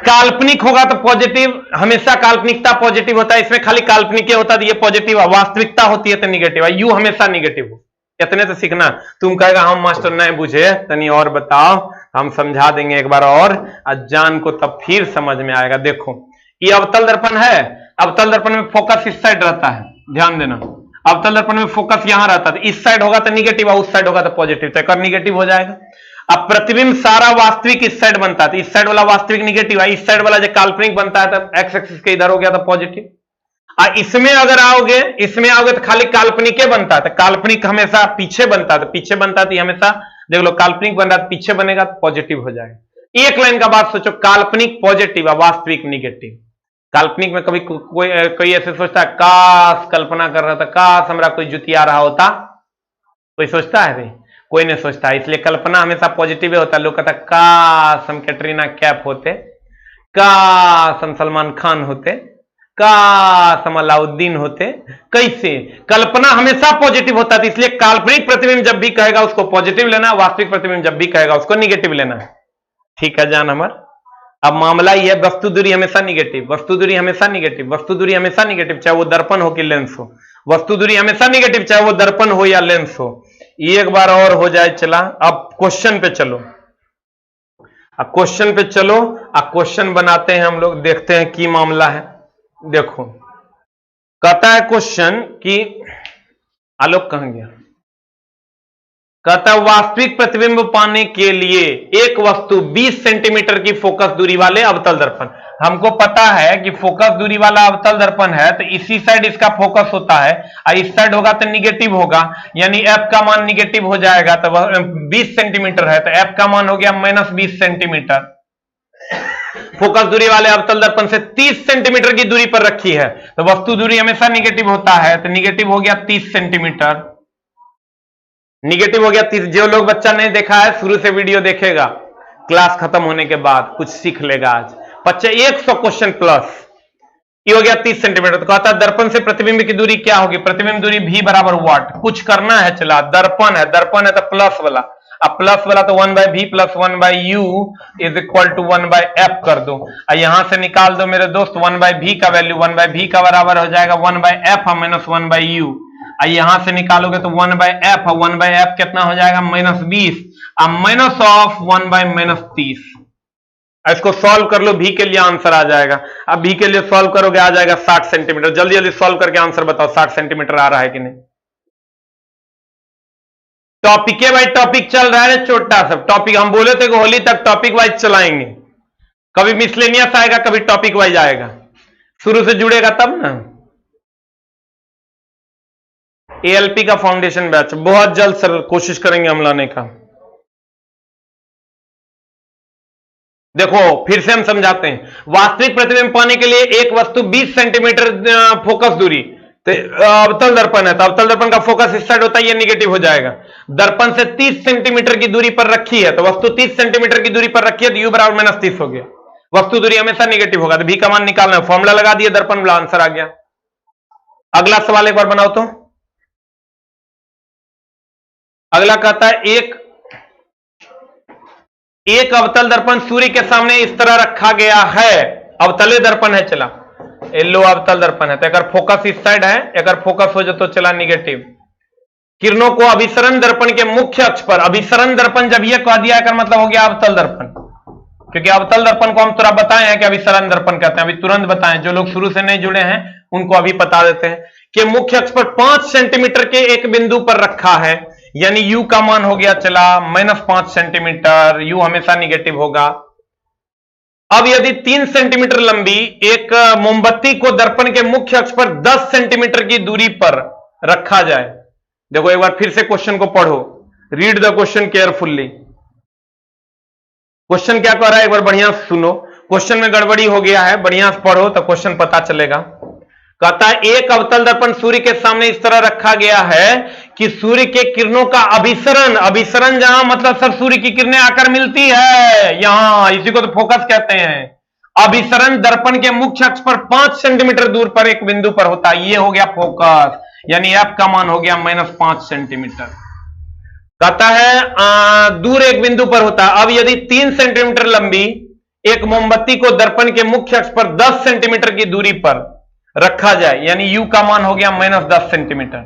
काल्पनिक होगा तो पॉजिटिव, हमेशा काल्पनिकता पॉजिटिव होता है, इसमें खाली काल्पनिक होता है तो ये पॉजिटिव, वास्तविकता होती है तो निगेटिव। यू हमेशा निगेटिव हो। इतने तो सीखना। तुम कहेगा हम मास्टर नहीं बुझे, तनी और बताओ, हम समझा देंगे एक बार और, अज्ञान को तब फिर समझ में आएगा। देखो ये अवतल दर्पण है, अवतल दर्पण में फोकस इस साइड रहता है, ध्यान देना। अवतल दर्पण में फोकस यहां रहता है, इस साइड होगा तो निगेटिव, उस साइड होगा तो पॉजिटिव, तो एक निगेटिव हो जाएगा। अब प्रतिबिंब सारा वास्तविक इस साइड बनता है, तो इस साइड वाला वास्तविक निगेटिव है, इस साइड वाला जो काल्पनिक बनता है तो एक्स एक्सिस के इधर हो गया तो पॉजिटिव। इसमें अगर आओगे, इसमें आओगे तो खाली काल्पनिक बनता है, तो काल्पनिक हमेशा पीछे बनता है, तो पीछे बनता है तो हमेशा देख लो काल्पनिक बन रहा है तो पीछे बनेगा तो पॉजिटिव हो जाएगा। एक लाइन का बात सोचो, काल्पनिक पॉजिटिव है, वास्तविक निगेटिव। काल्पनिक में कभी कोई ऐसे सोचता है काश कल्पना कर रहा था, काश हमरा कोई जुतिया रहा होता, कोई सोचता है भाई? कोई नहीं सोचता है। इसलिए कल्पना हमेशा पॉजिटिव होता है। लोग कहता है काश हम कैटरीना कैफ होते, काश हम सलमान खान होते, काश हम अलाउद्दीन होते। कैसे? कल्पना हमेशा पॉजिटिव होता है, इसलिए काल्पनिक प्रतिबिंब जब भी कहेगा उसको पॉजिटिव लेना, वास्तविक प्रतिबिंब जब भी कहेगा उसको निगेटिव लेना है। ठीक है जान हमार। अब मामला यह है, वस्तु दूरी हमेशा निगेटिव, वस्तु दूरी हमेशा निगेटिव, वस्तु दूरी हमेशा निगेटिव, चाहे वो दर्पण हो कि लेंस हो। वस्तु दूरी हमेशा निगेटिव, चाहे वो दर्पण हो या लेंस हो। एक बार और हो जाए चला। अब क्वेश्चन पे चलो, अब क्वेश्चन पे चलो, अब क्वेश्चन बनाते हैं हम लोग, देखते हैं की मामला है। देखो कहता है क्वेश्चन कि आलोक कहां गया? कहता है वास्तविक प्रतिबिंब पाने के लिए एक वस्तु 20 सेंटीमीटर की फोकस दूरी वाले अवतल दर्पण। हमको पता है कि फोकस दूरी वाला अवतल दर्पण है तो इसी साइड इसका फोकस होता है, और इस साइड होगा तो निगेटिव होगा, यानी एफ का मान निगेटिव हो जाएगा। तो 20 सेंटीमीटर है तो एफ का मान हो गया -20 सेंटीमीटर। फोकस दूरी वाले अवतल दर्पण से 30 सेंटीमीटर की दूरी पर रखी है, तो वस्तु दूरी हमेशा निगेटिव होता है, तो निगेटिव हो गया 30 सेंटीमीटर, निगेटिव हो गया 30। जो लोग बच्चा नहीं देखा है शुरू से वीडियो देखेगा, क्लास खत्म होने के बाद कुछ सीख लेगा। आज बच्चे 100 क्वेश्चन प्लस। ये हो गया 30 सेंटीमीटर। तो कहता है दर्पण से प्रतिबिंब की दूरी क्या होगी? प्रतिबिंब दूरी v बराबर वाट। कुछ करना है, चला दर्पण है तो प्लस वाला, अब प्लस वाला तो 1/v plus 1/u is equal to 1/f कर दो। यहां से निकाल दो मेरे दोस्त 1/v का वैल्यू, 1/v का बराबर हो जाएगा 1/f माइनस 1/u। यहां से निकालोगे तो 1/f, 1/f कितना हो जाएगा -20, अब माइनस ऑफ 1/-30। इसको सॉल्व कर लो, भी के लिए आंसर आ जाएगा। अब भी के लिए सॉल्व करोगे आ जाएगा 60 सेंटीमीटर। जल्दी जल्दी सॉल्व करके आंसर बताओ 60 सेंटीमीटर आ रहा है कि नहीं। टॉपिक है भाई, टॉपिक चल रहा है छोटा सब टॉपिक। हम बोले थे कि होली तक टॉपिक वाइज चलाएंगे, कभी मिसलेनियस आएगा कभी टॉपिक वाइज आएगा, शुरू से जुड़ेगा तब ना। एएलपी का फाउंडेशन बैच बहुत जल्द सर कोशिश करेंगे हम लाने का। देखो फिर से हम समझाते हैं। वास्तविक प्रतिबिंब पाने के लिए एक वस्तु 20 सेंटीमीटर फोकस दूरी, तो अवतल दर्पण है तो अवतल दर्पण का फोकस इस साइड होता है, ये निगेटिव हो जाएगा। दर्पण से 30 सेंटीमीटर की दूरी पर रखी है, तो वस्तु 30 सेंटीमीटर की दूरी पर रखी है, तो u बराबर -30 हो गया। वस्तु दूरी हमेशा निगेटिव होगा, तो v का मान निकालना है। फॉर्मूला लगा दिया, दर्पण वाला आंसर आ गया। अगला सवाल एक बार बनाओ तो। अगला कहता है एक अवतल दर्पण सूर्य के सामने इस तरह रखा गया है। अवतले दर्पण है, चला लो अवतल दर्पण है, तो अगर फोकस इस साइड है, अगर फोकस हो जाए तो चला निगेटिव। किरणों को अभिसरण दर्पण के मुख्य अक्ष पर, अभिसरण दर्पण जब यह कह दिया कर मतलब हो गया अवतल दर्पण, क्योंकि अवतल दर्पण को हम तुरंत बताए हैं कि अभिसरण दर्पण कहते हैं। अभी तुरंत बताएं, जो लोग शुरू से नहीं जुड़े हैं उनको अभी बता देते हैं कि मुख्य अक्ष पर 5 सेंटीमीटर के एक बिंदु पर रखा है, यानी u का मान हो गया चला -5 सेंटीमीटर, u हमेशा निगेटिव होगा। अब यदि 3 सेंटीमीटर लंबी एक मोमबत्ती को दर्पण के मुख्य अक्ष पर 10 सेंटीमीटर की दूरी पर रखा जाए। देखो एक बार फिर से क्वेश्चन को पढ़ो, read the question carefully. Question क्या कह रहा है एक बार बढ़िया सुनो, क्वेश्चन में गड़बड़ी हो गया है, बढ़िया से पढ़ो तो क्वेश्चन पता चलेगा। कहता है एक अवतल दर्पण सूर्य के सामने इस तरह रखा गया है कि सूर्य के किरणों का अभिसरण, अभिसरण जहां मतलब सर सूर्य की किरणें आकर मिलती है यहां, इसी को तो फोकस कहते हैं। अभिसरण दर्पण के मुख्य अक्ष पर 5 सेंटीमीटर दूर पर एक बिंदु पर होता है, ये हो गया फोकस, यानी f का मान हो गया -5 सेंटीमीटर। कहता है दूर एक बिंदु पर होता है। अब यदि 3 सेंटीमीटर लंबी एक मोमबत्ती को दर्पण के मुख्य अक्ष पर 10 सेंटीमीटर की दूरी पर रखा जाए, यानी u का मान हो गया -10 सेंटीमीटर,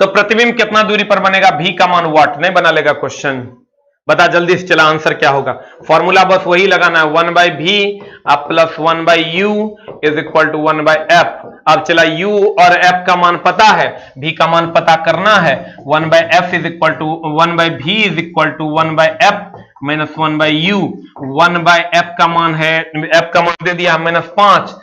तो प्रतिबिंब कितना दूरी पर बनेगा? v का मान वाट। नहीं बना लेगा क्वेश्चन, बता जल्दी से, चला आंसर क्या होगा। फॉर्मूला बस वही लगाना है, 1/v plus 1/u is equal to 1/f। अब चला u और f का मान पता है, v का मान पता करना है। 1/f is equal to 1/v is equal to 1/f minus 1/u। 1/f का मान है, f का मान दे दिया है -5,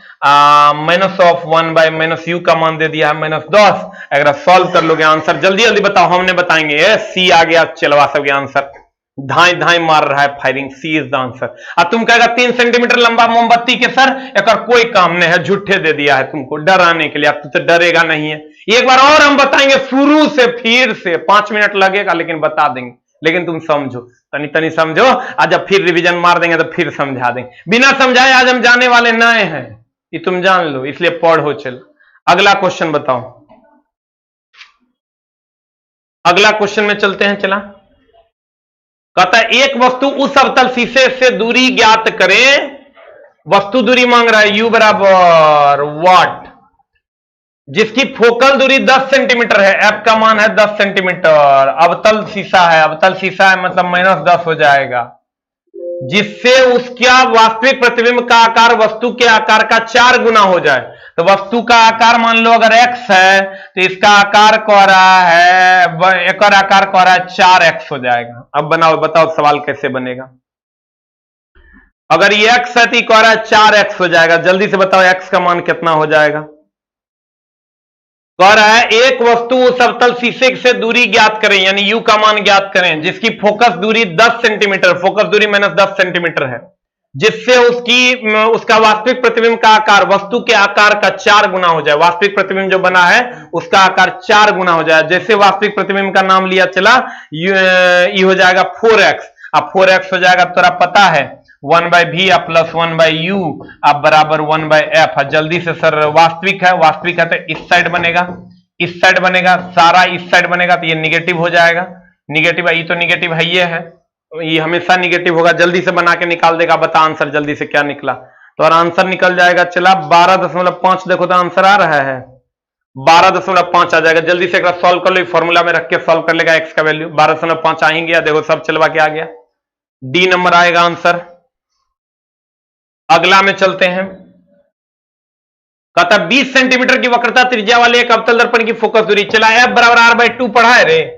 माइनस ऑफ 1/-u का मान दे दिया है -10। अगर सॉल्व कर लोगे आंसर, जल्दी जल्दी बताओ, हमने बताएंगे। सी आ गया, चलवा सबके आंसर, धाई धाई मार रहा है firing, C is the answer. अब तुम कहेगा 3 सेंटीमीटर लंबा मोमबत्ती के सर एक कोई काम नहीं है, झूठे दे दिया है तुमको डराने के लिए, अब तो डरेगा नहीं है। एक बार और हम बताएंगे शुरू से, फिर से 5 मिनट लगेगा लेकिन बता देंगे, लेकिन तुम समझो, तनी तनी समझो, आज जब फिर रिवीजन मार देंगे तो फिर समझा देंगे। बिना समझाए आज हम जाने वाले नए हैं, ये तुम जान लो, इसलिए पढ़ो। चल अगला क्वेश्चन बताओ, अगला क्वेश्चन में चलते हैं। चला कहता है एक वस्तु उस अवतल शीशे से दूरी ज्ञात करें। वस्तु दूरी मांग रहा है u बराबर वाट, जिसकी फोकल दूरी 10 सेंटीमीटर है, f का मान है 10 सेंटीमीटर। अवतल शीशा है, अवतल शीशा है मतलब -10 हो जाएगा, जिससे उसका वास्तविक प्रतिबिंब का आकार वस्तु के आकार का 4 गुना हो जाए। तो वस्तु का आकार मान लो अगर x है तो इसका आकार कह रहा है, एक और आकार कह रहा है 4x हो जाएगा। अब बनाओ, बताओ सवाल कैसे बनेगा। अगर ये x है तो कह रहा है 4x हो जाएगा, जल्दी से बताओ x का मान कितना हो जाएगा। कह रहा है एक वस्तु उस अवतल शीशे से दूरी ज्ञात करें, यानी u का मान ज्ञात करें, जिसकी फोकस दूरी 10 सेंटीमीटर, फोकस दूरी -10 सेंटीमीटर है। जिससे उसका वास्तविक प्रतिबिंब का आकार वस्तु के आकार का 4 गुना हो जाए। वास्तविक प्रतिबिंब जो बना है उसका आकार 4 गुना हो जाए। जैसे वास्तविक प्रतिबिंब का नाम लिया चला, ये हो जाएगा 4x। अब 4x हो जाएगा, तो पता है 1/v प्लस 1/u अब बराबर 1/f। जल्दी से सर, वास्तविक है तो इस साइड बनेगा, इस साइड बनेगा, सारा इस साइड बनेगा, तो ये निगेटिव हो जाएगा। निगेटिव, ये तो निगेटिव है, ये हमेशा निगेटिव होगा। जल्दी से बना के निकाल देगा, बता आंसर जल्दी से क्या निकला। तो और आंसर निकल जाएगा, चला 12.5। देखो तो आंसर आ रहा है 12.5 आ जाएगा। जल्दी से एक बार सॉल्व कर लो, फॉर्मूला में रख के सॉल्व कर लेगा। एक्स का वैल्यू 12.5 आ ही गया। देखो सब चलवा के आ गया, डी नंबर आएगा आंसर। अगला में चलते हैं। कहता 20 सेंटीमीटर की वक्रता त्रिज्या वाले एक अवतल दर्पण की फोकस दूरी, चला f बराबर r/2 पढ़ा है रे,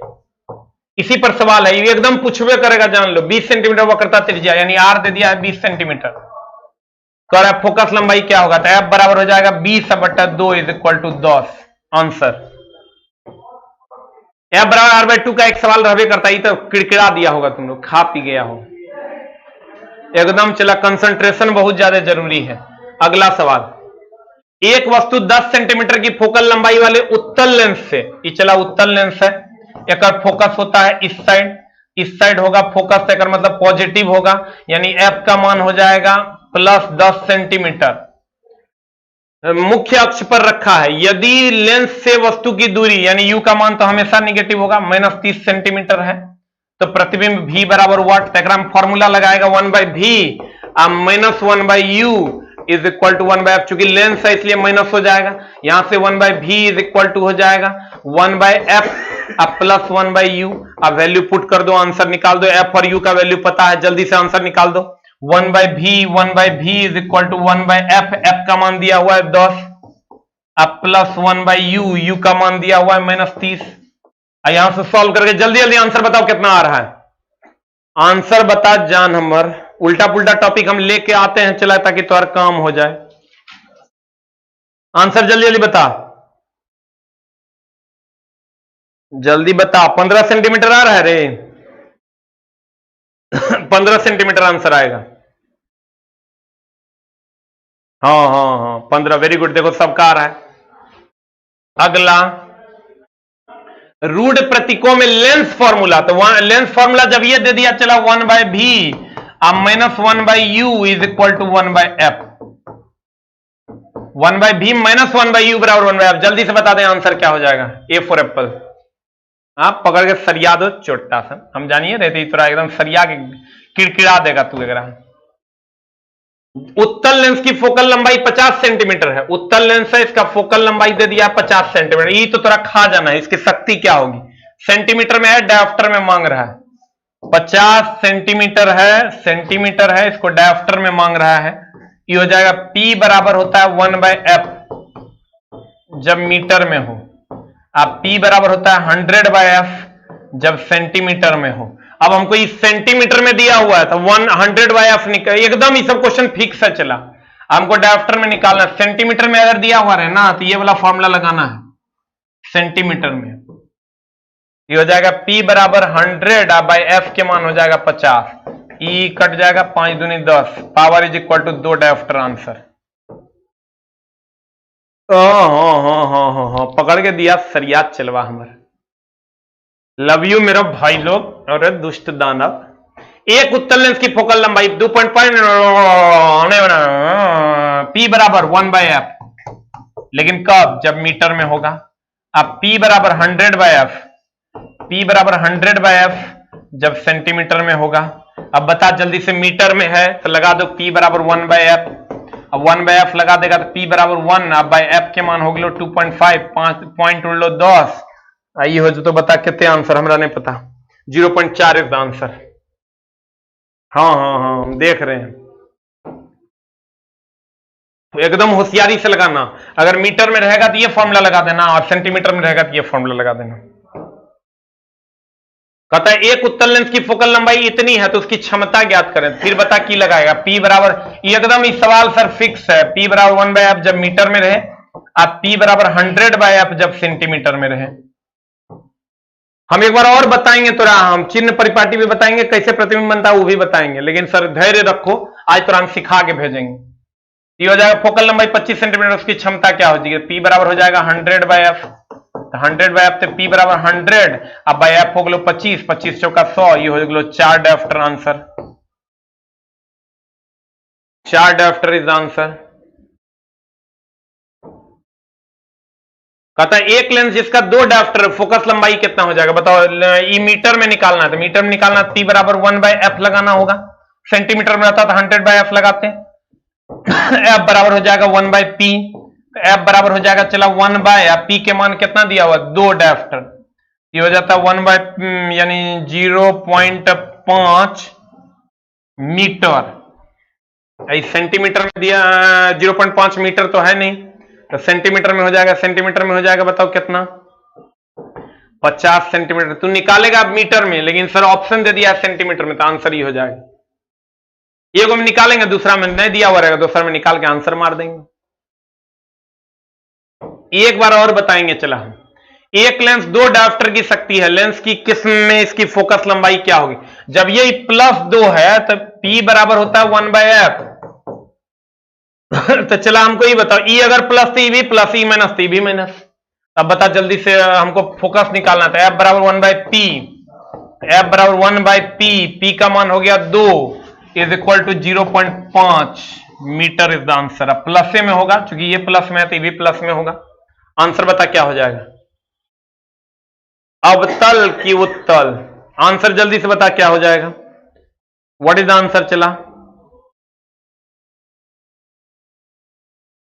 इसी पर सवाल है, ये एकदम पूछवे करेगा, जान लो। 20 सेंटीमीटर वक्रता त्रिज्या यानी r दे दिया है 20 सेंटीमीटर, तो फोकस लंबाई क्या होगा, तो f बराबर हो जाएगा 20/2 = 10। आंसर f बराबर r/2 का एक सवाल रहबे करता है, तो किड़किड़ा दिया होगा, तुम लोग खा पी गया हो एकदम। चला, कंसंट्रेशन बहुत ज्यादा जरूरी है। अगला सवाल, एक वस्तु 10 सेंटीमीटर की फोकल लंबाई वाले उत्तल लेंस से, ये चला उत्तल लेंस है, एक फोकस होता है इस साइड होगा फोकस, एक मतलब पॉजिटिव होगा, यानी f का मान हो जाएगा प्लस 10 सेंटीमीटर। मुख्य अक्ष पर रखा है। यदि लेंस से वस्तु की दूरी यानी u का मान तो हमेशा निगेटिव होगा, -30 सेंटीमीटर है, तो प्रतिबिंब v बराबर वाट, फॉर्मूला लगाएगा 1/v -1/u is equal to 1/f। चूंकि लेंस है इसलिए माइनस हो जाएगा, यहां से 1/v इज इक्वल टू हो जाएगा 1/f अब प्लस 1/u। अब वैल्यू पुट कर दो, आंसर निकाल दो। f और u का वैल्यू पता है, जल्दी से आंसर निकाल दो। 1/v is equal to 1/f, f का मान दिया हुआ है 10 अब प्लस 1/u, u का मान दिया हुआ है -30। यहां से सॉल्व करके जल्दी जल्दी आंसर बताओ कितना आ रहा है। आंसर बता जान, हमर उल्टा पुल्टा टॉपिक हम लेके आते हैं, चला ताकि तुम्हारा काम हो जाए। आंसर जल्दी जल्दी बता, जल्दी बता। 15 सेंटीमीटर आ रहा है रे 15 सेंटीमीटर आंसर आएगा। हाँ 15, वेरी गुड। देखो सबका आ रहा है। अगला, रूढ़ प्रतीकों में लेंस फॉर्मूला, तो लेंस फॉर्मूला जब ये दे दिया, चला 1/v अब -1/u is equal to 1/f। 1/v -1/u बराबर 1/f। जल्दी से बता दें आंसर क्या हो जाएगा। A for Apple. आप पकड़ के सरिया दो चोटा सा, हम जानिए रहते थोड़ा एकदम सरिया के किड़किड़ा देगा तू वगैरह। उत्तल लेंस की फोकल लंबाई 50 सेंटीमीटर है। उत्तल लेंस है, इसका फोकल लंबाई दे दिया 50 सेंटीमीटर। ये तो थोड़ा खा जाना है, इसकी शक्ति क्या होगी। सेंटीमीटर में है, डायोप्टर में मांग रहा है। 50 सेंटीमीटर है, इसको डायोप्टर में मांग रहा है। ये हो जाएगा P बराबर होता है 1/f जब मीटर में हो, अब P बराबर होता है 100/f जब सेंटीमीटर में हो। अब हमको इस सेंटीमीटर में दिया हुआ है तो 100/f निकल, एकदम ये सब क्वेश्चन फिक्स है। चला, हमको डायोप्टर में निकालना। सेंटीमीटर में अगर दिया हुआ है ना, तो ये वाला फॉर्मूला लगाना है सेंटीमीटर में। ये हो जाएगा P बराबर 100/f के मान हो जाएगा 50। E कट जाएगा, 5 दूनी 10, power is equal to 2 dioptre. Answer हाँ पकड़ के दिया सरिया चलवा हमारे। लव यू मेरा भाई लोग। और दुष्ट दानव। एक उत्तल लेंस की फोकल लंबाई 2.5 P बराबर 1/f, लेकिन कब, जब मीटर में होगा। अब P बराबर 100/f, P बराबर 100/f जब सेंटीमीटर में होगा। अब बता जल्दी से, मीटर में है तो लगा दो P बराबर 1/f। अब 1/f लगा देगा तो P बराबर 1, अब बाय f के मान हो गए 2.5, 5 पॉइंट उड़ लो 10। आइए हो जो तो बता कितने आंसर, हमरा नहीं पता। 0.4 इज द आंसर। हाँ हम देख रहे हैं। तो एकदम होशियारी से लगाना। अगर मीटर में रहेगा तो ये फॉर्मूला लगा देना, और सेंटीमीटर में रहेगा तो ये फॉर्मूला लगा देना। कहता है एक उत्तल लेंस की फोकल लंबाई इतनी है तो उसकी क्षमता ज्ञात करें। फिर बता की लगाएगा। P बराबर, एकदम इस सवाल सर फिक्स है। P बराबर 1/f जब मीटर में रहे, अब P बराबर 100/f जब सेंटीमीटर में रहे। हम एक बार और बताएंगे तोरा, हम चिन्ह परिपाटी भी बताएंगे, कैसे प्रतिबिंब बनता है वो भी बताएंगे, लेकिन सर धैर्य रखो, आज तोरा हम सिखा के भेजेंगे। ये हो जाएगा फोकल लंबाई 25 सेंटीमीटर, उसकी क्षमता क्या हो जाएगी, पी बराबर हो जाएगा 100/f, 100/f तो पी बराबर 100, अब बाय एफ हो गलो 25, 25 चौका 100, ये हो गलो 4 डायफ्टर आंसर, 4 डायफ्टर इज आंसर। कहता है एक लेंस जिसका 2 डायफ्टर, फोकस लंबाई कितना हो जाएगा बताओ, ई मीटर में निकालना है, तो मीटर में निकालना पी बराबर 1/f लगाना होगा, सेंटीमीटर में रहता तो 100/f लगाते हैं, f बराबर हो जाएगा 1/p, तो f बराबर हो जाएगा चला 1/f, p के मान कितना दिया हुआ 2 डायफ्टर, ये हो जाता है 1 यानी 0.5 मीटर, इस सेंटीमीटर में दिया 0.5 मीटर तो है नहीं, तो सेंटीमीटर में हो जाएगा, सेंटीमीटर में हो जाएगा बताओ कितना 50 सेंटीमीटर, तू निकालेगा मीटर में, लेकिन सर ऑप्शन दे दिया सेंटीमीटर में, तो आंसर ही हो जाएगा। एक में निकालेंगे, दूसरा में नहीं दिया हुआ रहेगा, दूसरा में निकाल के आंसर मार देंगे। एक बार और बताएंगे चला हम, एक लेंस 2 डायफ्टर की शक्ति है, लेंस की किस्म में इसकी फोकस लंबाई क्या होगी, जब ये +2 है तो P बराबर होता है 1/f, तो चला हमको ये बताओ, E अगर प्लस तो E भी प्लस, E माइनस तो E भी माइनस, अब बता जल्दी से, हमको फोकस निकालना था, f बराबर 1/p, f बराबर 1/p, p का मान हो गया 2 is equal to 0.5 metre is the answer. अब प्लस में होगा, क्योंकि ये प्लस में है तो ये भी प्लस में होगा, आंसर बता क्या हो जाएगा, अवतल की उत्तल, आंसर जल्दी से बता क्या हो जाएगा, व्हाट इज द आंसर चला।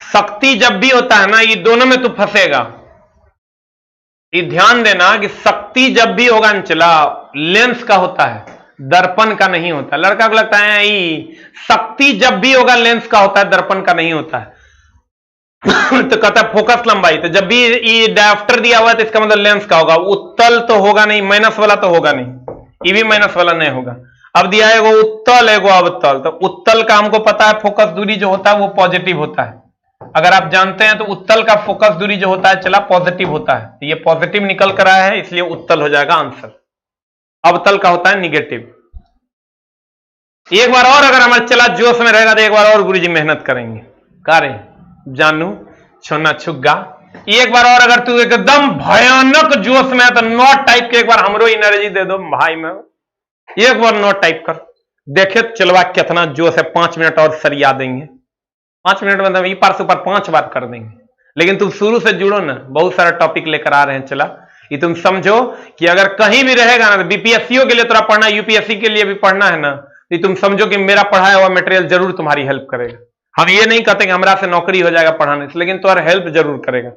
शक्ति जब भी होता है ना, ये दोनों में तू फंसेगा, ये ध्यान देना कि शक्ति जब भी होगा न चला, लेंस का होता है, दर्पण का नहीं होता। लड़का को लगता है ये शक्ति जब भी होगा लेंस का होता है, दर्पण का नहीं होता है। तो कहता है फोकस लंबाई, तो जब भी ये डायफ्टर दिया हुआ है तो इसका मतलब लेंस का होगा, उत्तल तो होगा नहीं, माइनस वाला तो होगा नहीं, ये भी माइनस वाला नहीं होगा। अब दिया है वो उत्तल है वो अवतल, तो उत्तल का हमको पता है फोकस दूरी जो होता है वो पॉजिटिव होता है, अगर आप जानते हैं तो उत्तल का फोकस दूरी जो होता है चला पॉजिटिव होता है, तो ये पॉजिटिव निकल कर आया है, इसलिए उत्तल हो जाएगा आंसर। अवतल का होता है निगेटिव। एक बार और अगर हमारा चला जोश में रहेगा तो एक बार और गुरुजी मेहनत करेंगे, कारे जानू छोना छुग्गा, एक बार और अगर तू एकदम भयानक जोश में है तो नोट टाइप के एक बार हमरो एनर्जी दे दो भाई में, एक बार नोट टाइप कर देखे चलवा कितना जोश है, 5 मिनट और सरिया देंगे, 5 मिनट मतलब ये पार से ऊपर 5 बार कर देंगे। लेकिन तुम शुरू से जुड़ो ना, बहुत सारा टॉपिक लेकर आ रहे हैं चला, ये तुम समझो कि अगर कहीं भी रहेगा ना, तो बीपीएससीओ के लिए थोड़ा पढ़ना, यूपीएससी के लिए भी पढ़ना है ना, तो तुम समझो कि मेरा पढ़ाया हुआ मटेरियल जरूर तुम्हारी हेल्प करेगा। हम ये नहीं कहते कि हमरा से नौकरी हो जाएगा पढ़ाने से, लेकिन तुम्हारा हेल्प जरूर करेगा।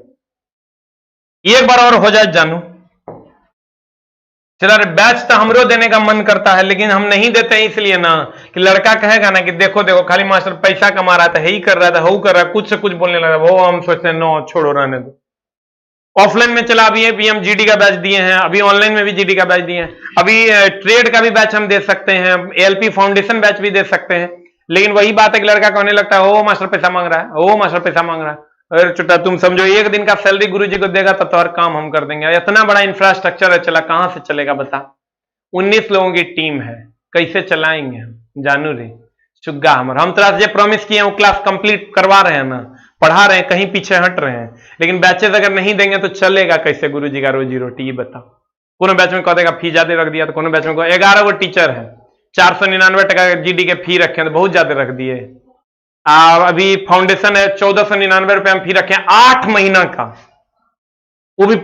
एक बार और हो जाए जानू चला, बैच तो हमरो देने का मन करता है, लेकिन हम नहीं देते हैं इसलिए ना कि लड़का कहेगा ना कि देखो देखो खाली मास्टर पैसा कमा रहा था, यही कर रहा था, वो कर रहा है, कुछ से कुछ बोलने लगा, वो हम सोचते हैं नो छोड़ो रहने दो। ऑफलाइन में चला अभी हम जीडी का बैच दिए हैं, अभी ऑनलाइन में भी जीडी का बैच दिए हैं, अभी ट्रेड का भी बैच हम दे सकते हैं, एएलपी फाउंडेशन बैच भी दे सकते हैं। लेकिन वही बात है कि लड़का कहने लगता है ओ मास्टर पैसा मांग रहा है, ओ मास्टर पैसा मांग रहा है। अरे चुटा तुम समझो एक दिन का सैलरी गुरुजी को देगा तो हर काम हम कर देंगे। इतना बड़ा इंफ्रास्ट्रक्चर है चला, कहां से चलेगा बता। 19 लोगों की टीम है, कैसे चलाएंगे हम जानू रे चुग्गा हमारा। हम तरह से प्रॉमिस किए हैं वो क्लास कंप्लीट करवा रहे हैं ना, पढ़ा रहे हैं, कहीं पीछे हट रहे हैं, लेकिन बैचेस अगर नहीं देंगे तो चलेगा कैसे गुरुजी का रोजी रोटी, ये बताओ। कोनो बैच में कह देगा फी ज्यादा रख दिया, तो कोनो बैच में 11 गो टीचर है, 499 टका जीडी के फी रखे, तो बहुत ज्यादा रख दिए। अभी फाउंडेशन है 1499 रुपए हम फी रखे, 8 महीना का, वो भी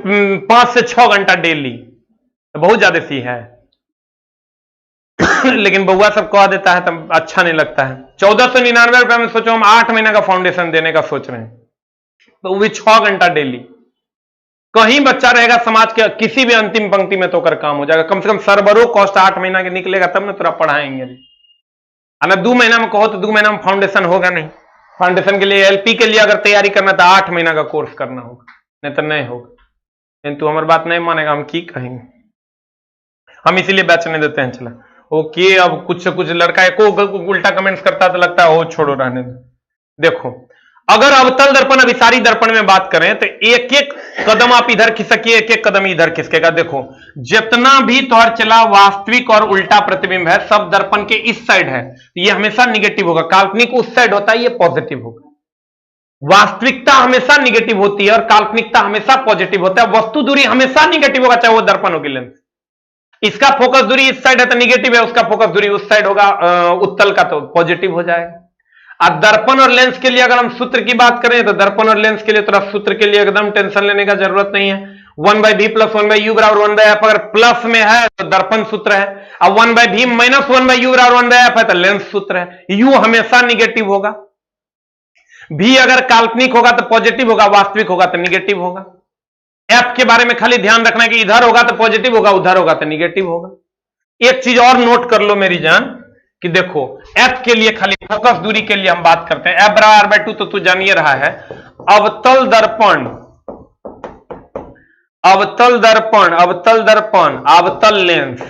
5 से 6 घंटा डेली, तो बहुत ज्यादा फी है। लेकिन बउआ सब कह देता है तो अच्छा नहीं लगता है। 1499 रुपए में सोचो हम 8 महीना का फाउंडेशन देने का सोच रहे हैं, तो वो भी 6 घंटा डेली। कहीं बच्चा रहेगा समाज के किसी भी अंतिम पंक्ति में तो कर काम हो जाएगा। कम से कम सर्वरों कॉस्ट 8 महीना के निकलेगा तब ना थोड़ा पढ़ाएंगे। ना 2 महीना में कहो तो 2 महीना में फाउंडेशन होगा नहीं। फाउंडेशन के लिए एलपी के लिए अगर तैयारी करना तो 8 महीना का कोर्स करना होगा, नहीं तो नहीं होगा। लेकिन तू हमारी बात नहीं मानेगा, हम की कहेंगे। हम इसीलिए बैच नहीं देते हैं चला ओके। अब कुछ से कुछ लड़का एको उल्टा कमेंट्स करता तो लगता है हो छोड़ो रहने दो। देखो अगर अवतल दर्पण अभिसारी दर्पण में बात करें तो एक एक कदम आप इधर खिसकिए, एक एक कदम इधर खिसकेगा। देखो जितना भी तौर चला वास्तविक और उल्टा प्रतिबिंब है सब दर्पण के इस साइड है, ये हमेशा निगेटिव होगा। काल्पनिक उस साइड होता है, ये पॉजिटिव होगा। वास्तविकता हमेशा निगेटिव होती है और काल्पनिकता हमेशा पॉजिटिव होता है। वस्तु दूरी हमेशा निगेटिव होगा, चाहे वो दर्पण हो की लेंस। इसका फोकस दूरी इस साइड है तो निगेटिव है, उसका फोकस दूरी उस साइड होगा उत्तल का तो पॉजिटिव हो जाएगा। अब दर्पण और लेंस के लिए अगर हम सूत्र की बात करें तो दर्पण और लेंस के लिए थोड़ा सूत्र के लिए एकदम टेंशन लेने का जरूरत नहीं है। 1/v प्लस 1/u बराबर 1/f, अगर प्लस में है तो दर्पण सूत्र है। अब 1/v माइनस 1/u बराबर 1/f है तो लेंस सूत्र है। u हमेशा निगेटिव होगा, v अगर काल्पनिक होगा तो पॉजिटिव होगा, वास्तविक होगा तो निगेटिव होगा। f के बारे में खाली ध्यान रखना कि इधर होगा तो पॉजिटिव होगा, उधर होगा तो निगेटिव होगा। एक चीज और नोट कर लो मेरी जान कि देखो f के लिए खाली फोकस दूरी के लिए हम बात करते हैं, f बराबर r/2 तो तू जानिए रहा है। अवतल दर्पण, अवतल दर्पण, अवतल दर्पण, अवतल लेंस,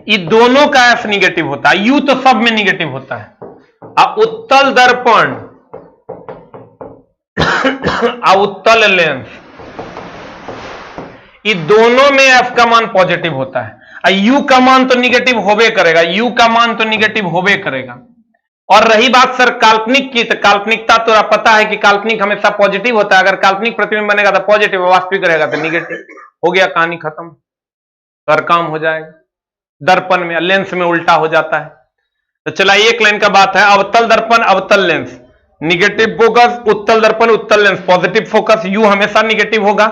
ये दोनों का f निगेटिव होता है। u तो सब में निगेटिव होता है। अब उत्तल दर्पण, उत्तल लेंस, ये दोनों में f का मान पॉजिटिव होता है। u का मान तो निगेटिव होबे करेगा, u का मान तो निगेटिव होबे करेगा। और रही बात सर काल्पनिक की, तो काल्पनिकता तो पता है कि काल्पनिक हमेशा पॉजिटिव होता है। अगर काल्पनिक प्रतिबिंब बनेगा तो पॉजिटिव, वास्तविक रहेगा तो निगेटिव। हो गया, कहानी खत्म, हर काम हो जाएगा। दर्पण में, लेंस में उल्टा हो जाता है। तो चला एक लाइन का बात है, अवतल दर्पण अवतल लेंस निगेटिव फोकस, उत्तल दर्पण उत्तल लेंस पॉजिटिव फोकस, u हमेशा निगेटिव होगा।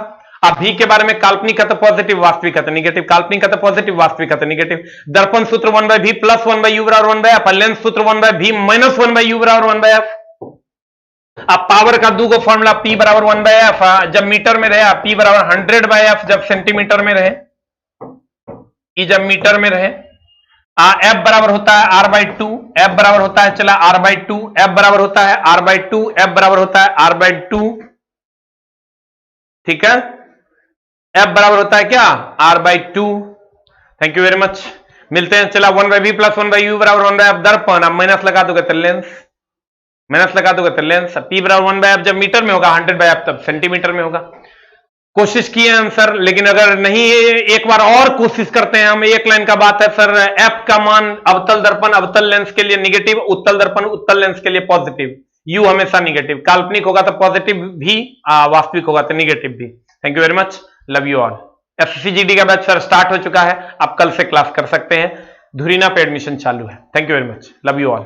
अब v के बारे में काल्पनिक का तो पॉजिटिव, वास्तविक का तो निगेटिव, काल्पनिक का तो पॉजिटिव, वास्तविक का तो निगेटिव। दर्पण सूत्र 1/v प्लस 1/u बराबर 1/f, लेंस सूत्र 1/v माइनस 1/u बराबर 1/f। अब पावर का दो फॉर्मूला, p बराबर 1/f जब मीटर में रहे, p बराबर 100/f जब सेंटीमीटर में रहे, e जब मीटर में रहे, f बराबर होता है r/2, f बराबर होता है चला r/2, f बराबर होता है r/2, f बराबर होता है r/2, ठीक है। f बराबर होता है क्या, r/2। Thank you very much, मिलते हैं। चला 1/v प्लस 1/u बराबर 1/f दर्पण, अब माइनस लगा दोगे तो लेंस, माइनस लगा दोगे तो लेंस। p बराबर 1/f जब मीटर में होगा, 100/f तब सेंटीमीटर में होगा। कोशिश किए आंसर, लेकिन अगर नहीं एक बार और कोशिश करते हैं हम। एक लाइन का बात है सर, f का मान अवतल दर्पण अवतल लेंस के लिए निगेटिव, उत्तल दर्पण उत्तल लेंस के लिए पॉजिटिव, u हमेशा निगेटिव, काल्पनिक होगा तो पॉजिटिव भी, वास्तविक होगा तो निगेटिव भी। Thank you very much, love you all. FCGD का बैच सर स्टार्ट हो चुका है, आप कल से क्लास कर सकते हैं। धुरीना पे एडमिशन चालू है। Thank you very much, love you all.